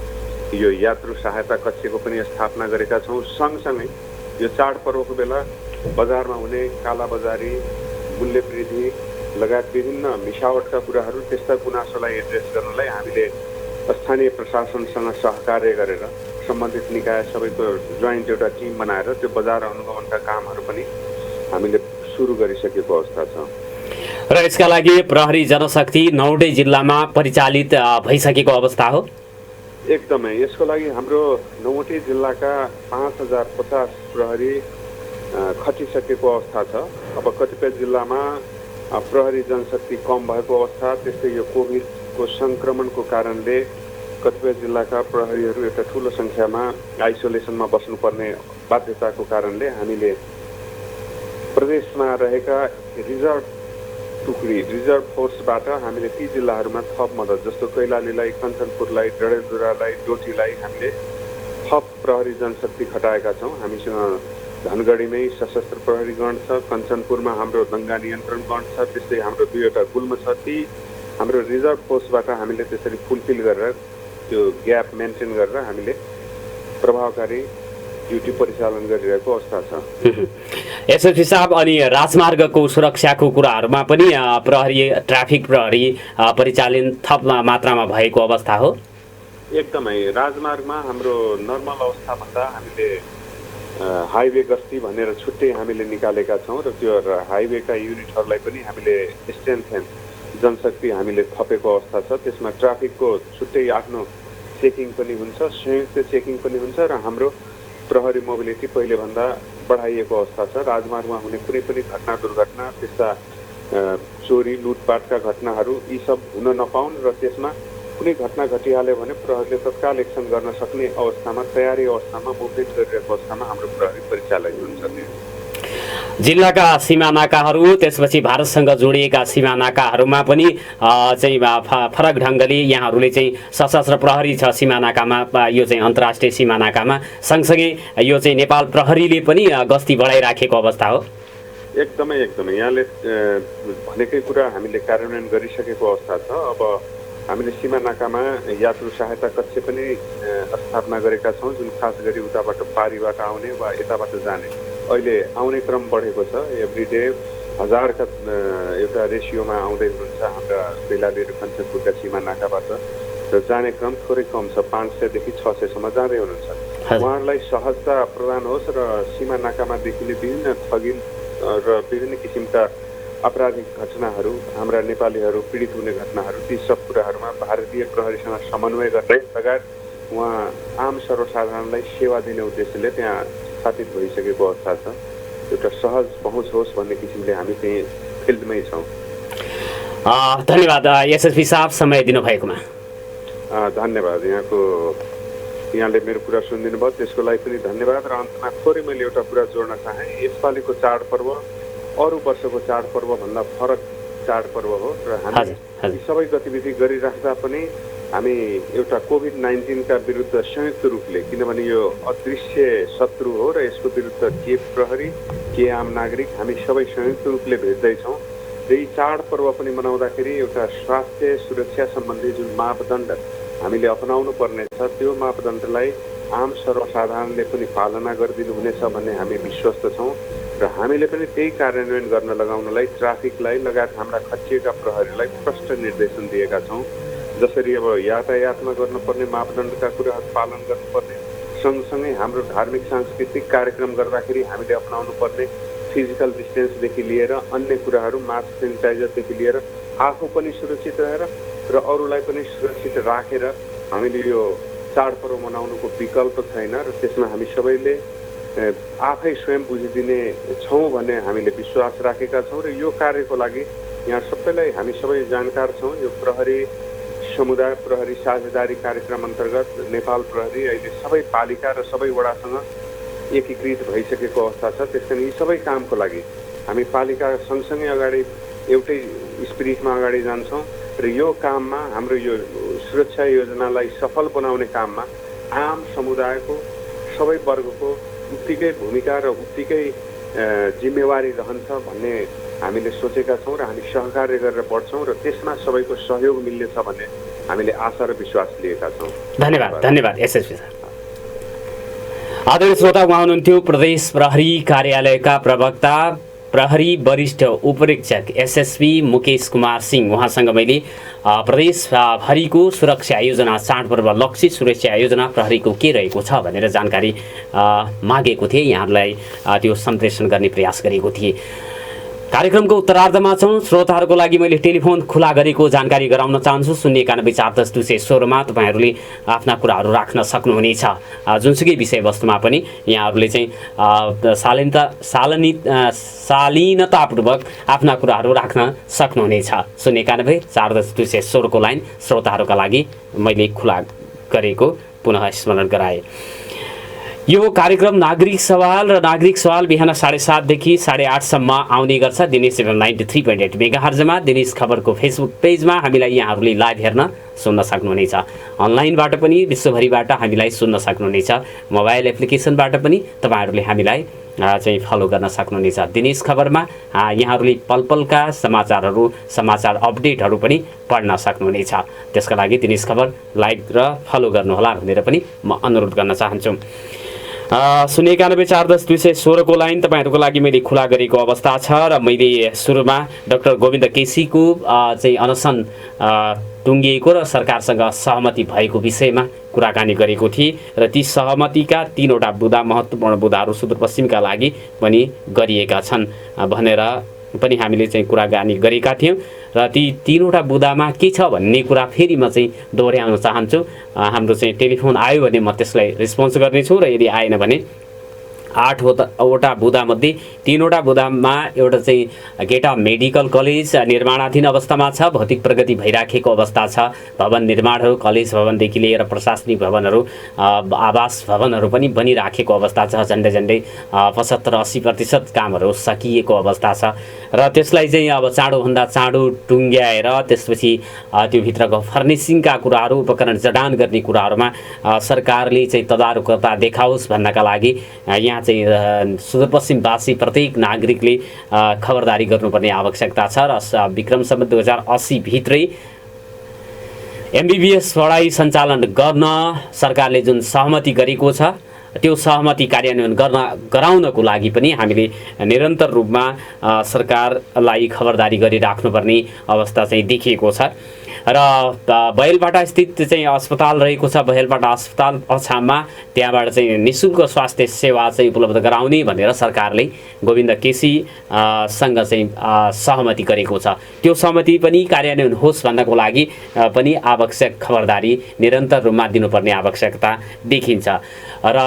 यो यात्रु सहायता कक्षको पनि स्थापना गरेका छौँ। सँगसँगै यो चाडपर्वको बेला बजारमा हुने कालाबजारी, मूल्य वृद्धि लगायत विभिन्न मिसावटका कुराहरू, त्यस्ता गुनासोलाई एड्रेस गर्नलाई हामीले स्थानीय प्रशासनसँग सहकार्य गरेर सम्बन्धित निकाय सबैको जोइन्ट एउटा टिम बनाएर त्यो बजार अनुगमनका कामहरू पनि हामीले सुरु गरिसकेको अवस्था छ। र यसका लागि प्रहरी जनशक्ति 9वटै जिल्लामा परिचालित भइसकेको अवस्था हो। एकदमै यसको लागि हाम्रो 9वटै जिल्लाका 5050 प्रहरी खटिसकेको अवस्था छ। अब कतिपय जिल्लामा प्रहरी जनशक्ति कम भएको अवस्था, त्यस्तै यो कोभिडको सङ्क्रमणको कारणले कतिपय जिल्लाका प्रहरीहरू एउटा ठुलो सङ्ख्यामा आइसोलेसनमा बस्नुपर्ने बाध्यताको कारणले हामीले प्रदेशमा रहेका रिजर्भ टुकडी, रिजर्भ फोर्सबाट हामीले ती जिल्लाहरूमा थप मद्दत, जस्तो कैलालीलाई, कञ्चनपुरलाई, डडेलधुरालाई, डोटीलाई हामीले थप प्रहरी जनशक्ति खटाएका छौँ। हामीसँग धनगढीमै सशस्त्र प्रहरी गण छ, कञ्चनपुरमा हाम्रो दङ्गा नियन्त्रण गण छ, त्यस्तै हाम्रो 2वटा गुल्म छ। ती हाम्रो रिजर्भ फोर्सबाट हामीले त्यसरी फुलफिल गरेर त्यो ग्याप मेन्टेन गरेर हामीले प्रभावकारी ड्युटी परिचालन गरिरहेको अवस्था छ। एसएसपी साहब, अनि राजमार्गको सुरक्षाको कुराहरूमा पनि प्रहरी, ट्राफिक प्रहरी परिचालन थप मात्रामा भएको अवस्था हो। एकदमै राजमार्गमा हाम्रो नर्मल अवस्थाभन्दा हामीले हाइवे गस्ती भनेर छुट्टै हामीले निकालेका छौँ र त्यो हाइवेका युनिटहरूलाई पनि हामीले स्ट्रेन्थेन जनशक्ति हामीले थपेको अवस्था छ। त्यसमा ट्राफिकको छुट्टै आफ्नो चेकिङ पनि हुन्छ, संयुक्त चेकिङ पनि हुन्छ र हाम्रो प्रहरी मोबिलिटी पहिलेभन्दा बढाइएको अवस्था छ। राजमार्गमा हुने कुनै पनि घटना दुर्घटना, त्यस्ता चोरी लुटपाटका घटनाहरू यी सब हुन नपाउन् र त्यसमा कुनै घटना घटिहाल्यो भने प्रहरीले तत्काल एक्सन गर्न सक्ने अवस्थामा, तयारी अवस्थामा, मुभमेन्ट गरिरहेको अवस्थामा हाम्रो प्रहरी परिचालन हुन्छ। जिल्लाका सीमा नाकाहरू, त्यसपछि भारतसँग जोडिएका सीमा नाकाहरूमा पनि चाहिँ फरक ढङ्गले यहाँहरूले चाहिँ सशस्त्र प्रहरी छ सीमा नाकामा, यो चाहिँ अन्तर्राष्ट्रिय सीमा नाकामा, सँगसँगै यो चाहिँ नेपाल प्रहरीले पनि गस्ती बढाइराखेको अवस्था हो। एकदमै एकदमै यहाँले भनेकै कुरा हामीले कार्यान्वयन गरिसकेको अवस्था छ। अब हामीले सीमा नाकामा यात्रु सहायता कक्ष पनि स्थापना गरेका छौँ, जुन खास गरी उताबाट पारीबाट आउने वा यताबाट जाने अहिले आउने क्रम बढेको छ। एभ्रिडे 1000का एउटा रेसियोमा आउँदै हुनुहुन्छ हाम्रा कैलाली र कञ्चनपुरका सीमा नाकाबाट, र जाने क्रम थोरै कम छ, 500 देखि 600सम्म जाँदै हुनुहुन्छ। उहाँहरूलाई सहजता प्रदान होस् र सीमा नाकामा देखिने विभिन्न ठगिन र विभिन्न किसिमका आपराधिक घटनाहरू, हाम्रा नेपालीहरू पीडित हुने घटनाहरू, ती सब कुराहरूमा भारतीय प्रहरीसँग समन्वय गर्ने लगायत उहाँ आम सर्वसाधारणलाई सेवा दिने उद्देश्यले त्यहाँ स्थापित भइसकेको अवस्था छ। एउटा सहज पहुँच होस् भन्ने किसिमले हामी चाहिँ फिल्डमै छौँ। धन्यवाद एसएसपी साहब, समय दिनुभएकोमा। धन्यवाद। यहाँले मेरो कुरा सुनिदिनु भयो, त्यसको लागि पनि धन्यवाद। र अन्तमा थोरै मैले एउटा कुरा जोड्न चाहेँ। यसपालिको चाडपर्व अरू वर्षको चाडपर्वभन्दा फरक चाडपर्व हो र हामी सबै गतिविधि गरिराख्दा पनि हामी एउटा कोभिड-19का विरुद्ध संयुक्त रूपले, किनभने यो अदृश्य शत्रु हो र यसको विरुद्ध के प्रहरी के आम नागरिक हामी सबै संयुक्त रूपले भेट्दैछौँ। र यी चाडपर्व पनि मनाउँदाखेरि एउटा स्वास्थ्य सुरक्षा सम्बन्धी जुन मापदण्ड हामीले अपनाउनु पर्ने छ, त्यो मापदण्डलाई आम सर्वसाधारणले पनि पालना गरिदिनु हुनेछ भन्ने हामी विश्वस्त छौँ र हामीले पनि त्यही कार्यान्वयन गर्न लगाउनलाई ट्राफिकलाई लगायत हाम्रा खटिएका प्रहरीलाई स्पष्ट निर्देशन दिएका छौँ। जसरी अब यातायातमा गर्नुपर्ने मापदण्डका कुराहरू पालन गर्नुपर्ने, सँगसँगै हाम्रो धार्मिक सांस्कृतिक कार्यक्रम गर्दाखेरि हामीले अपनाउनु पर्ने फिजिकल डिस्टेन्सदेखि लिएर अन्य कुराहरू, मास्क सेनिटाइजरदेखि लिएर आफू पनि सुरक्षित रहेर र अरूलाई पनि सुरक्षित राखेर हामीले यो चाडपर्व मनाउनुको विकल्प छैन र त्यसमा हामी सबैले आफै स्वयं बुझिदिने छौँ भन्ने हामीले विश्वास राखेका छौँ र यो कार्यको लागि यहाँ सबैलाई हामी सबै जानकार छौँ। यो प्रहरी समुदाय प्रहरी साझेदारी कार्यक्रम अन्तर्गत नेपाल प्रहरी अहिले सबै पालिका र सबै वडासँग एकीकृत भइसकेको अवस्था छ। त्यस कारण यी सबै कामको लागि हामी पालिका सँगसँगै अगाडि एउटै स्पिरिटमा अगाडि जान्छौँ र यो काममा हाम्रो यो सुरक्षा योजनालाई सफल बनाउने काममा आम समुदायको सबै वर्गको उत्तिकै भूमिका र उत्तिकै जिम्मेवारी रहन्छ भन्ने हामीले सोचेका छौँ र हामी सहकार्य गरेर बढ्छौँ र त्यसमा सबैको सहयोग मिल्नेछ भन्ने हामीले आशा र विश्वास लिएका छौँ। धन्यवाद एसएसपी सर। आदरणीय श्रोता, उहाँ हुनुहुन्थ्यो प्रदेश प्रहरी कार्यालयका प्रवक्ता प्रहरी वरिष्ठ उपरीक्षक एसएसपी मुकेश कुमार सिंह। उहाँसँग मैले प्रदेशभरिको सुरक्षा योजना चाडपर्व लक्षित सुरक्षा योजना प्रहरीको के रहेको छ भनेर जानकारी मागेको थिएँ। यहाँहरूलाई त्यो सम्प्रेषण गर्ने प्रयास गरेको थिएँ। कार्यक्रमको उत्तरार्धमा छौँ। श्रोताहरूको लागि मैले टेलिफोन खुला गरेको जानकारी गराउन चाहन्छु। 091-410-216 तपाईँहरूले आफ्ना कुराहरू राख्न सक्नुहुनेछ। जुनसुकै विषयवस्तुमा पनि यहाँहरूले चाहिँ शालीनतापूर्वक आफ्ना कुराहरू राख्न सक्नुहुनेछ। 091-410-216 को लाइन श्रोताहरूका लागि मैले खुला गरेको पुनः स्मरण गराएँ। यो कार्यक्रम नागरिक सवाल र नागरिक सवाल बिहान 7:30 देखि 8:30 सम्म आउने गर्छ। दिनेश FM 93.8 मेगाहर्जमा दिनेश खबरको फेसबुक पेजमा हामीलाई यहाँहरूले लाइभ हेर्न सुन्न सक्नुहुनेछ। अनलाइनबाट पनि विश्वभरिबाट हामीलाई सुन्न सक्नुहुनेछ। मोबाइल एप्लिकेसनबाट पनि तपाईँहरूले हामीलाई चाहिँ फलो गर्न सक्नुहुनेछ। दिनेश खबरमा यहाँहरूले पलपलका समाचारहरू समाचार अपडेटहरू पनि पढ्न सक्नुहुनेछ। त्यसका लागि दिनेश खबर लाइक र फलो गर्नुहोला भनेर पनि म अनुरोध गर्न चाहन्छु। 091-410-216 को लाइन तपाईँहरूको लागि मैले खुला गरेको अवस्था छ र मैले सुरुमा डाक्टर गोविन्द केसीको चाहिँ अनसन टुङ्गिएको र सरकारसँग सहमति भएको विषयमा कुराकानी गरेको थिएँ र ती सहमतिका 3वटा बुँदा महत्त्वपूर्ण बुँदाहरू सुदूरपश्चिमका लागि पनि गरिएका छन् भनेर पनि हामीले चाहिँ कुराकानी गरेका थियौँ र ती 3वटा बुँदामा के छ भन्ने कुरा फेरि म चाहिँ दोहोऱ्याउन चाहन्छु। हाम्रो चाहिँ टेलिफोन आयो भने म त्यसलाई रिस्पोन्स गर्नेछु र यदि आएन भने 8वटा बुँदामध्ये 3वटा बुँदामा एउटा चाहिँ गेटा मेडिकल कलेज निर्माणाधीन अवस्थामा छ। भौतिक प्रगति भइराखेको अवस्था छ। भवन निर्माणहरू कलेज भवनदेखि लिएर प्रशासनिक भवनहरू आवास भवनहरू पनि बनिराखेको अवस्था छ। झन्डै 75-80% कामहरू सकिएको अवस्था छ र त्यसलाई चाहिँ अब चाँडोभन्दा चाँडो टुङ्ग्याएर त्यसपछि त्यो भित्रको फर्निसिङका कुराहरू उपकरण जडान गर्ने कुराहरूमा सरकारले चाहिँ तदारुकता देखाओस् भन्नका लागि यहाँ चाहिँ सुदूरपश्चिमवासी प्रत्येक नागरिकले खबरदारी गर्नुपर्ने आवश्यकता छ र विक्रम सम्वत 2080 भित्रै MBBS पढाइ सञ्चालन गर्न सरकारले जुन सहमति गरेको छ त्यो सहमति कार्यान्वयन गराउनको लागि पनि हामीले निरन्तर रूपमा सरकारलाई खबरदारी गरिराख्नुपर्ने अवस्था चाहिँ देखिएको छ र बहेलपाटा स्थित चाहिँ अस्पताल रहेको छ। बहेलपाटा अस्पताल अछाममा त्यहाँबाट चाहिँ निःशुल्क स्वास्थ्य सेवा चाहिँ उपलब्ध गराउने भनेर सरकारले गोविन्द केसी सँग चाहिँ सहमति गरेको छ। त्यो सहमति पनि कार्यान्वयन होस् भन्नको लागि पनि आवश्यक खबरदारी निरन्तर रूपमा दिनुपर्ने आवश्यकता देखिन्छ र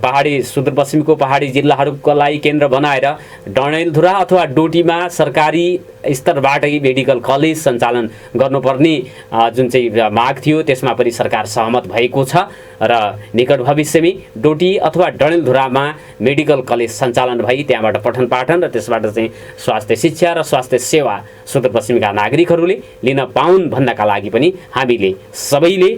पहाडी सुदूरपश्चिमको पहाडी जिल्लाहरूका लागि केन्द्र बनाएर डडेलधुरा अथवा डोटीमा सरकारी स्तरबाटै मेडिकल कलेज सञ्चालन गर्नुपर्ने जुन चाहिँ माग थियो त्यसमा पनि सरकार सहमत भएको छ र निकट भविष्यमै डोटी अथवा डडेलधुरामा मेडिकल कलेज सञ्चालन भई त्यहाँबाट पठन पाठन र त्यसबाट चाहिँ स्वास्थ्य शिक्षा र स्वास्थ्य सेवा सुदूरपश्चिमका नागरिकहरूले लिन पाउन् भन्नका लागि पनि हामीले सबैले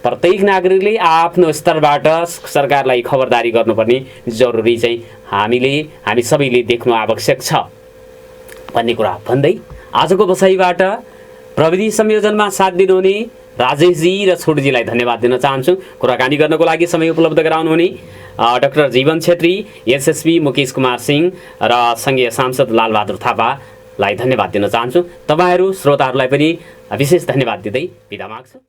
प्रत्येक नागरिकले आफ्नो स्तरबाट सरकारलाई खबरदारी गर्नुपर्ने जरुरी चाहिँ हामी सबैले देख्नु आवश्यक छ भन्ने कुरा भन्दै आजको बसाइबाट प्रविधि संयोजनमा साथ दिनुहुने राजेशजी र छोटुजीलाई धन्यवाद दिन चाहन्छु। कुराकानी गर्नको लागि समय उपलब्ध गराउनुहुने डाक्टर जीवन छेत्री, एसएसपी मुकेश कुमार सिंह र संघीय सांसद लालबहादुर थापालाई धन्यवाद दिन चाहन्छु। तपाईहरू श्रोताहरूलाई पनि विशेष धन्यवाद दिँदै बिदा माग्छु।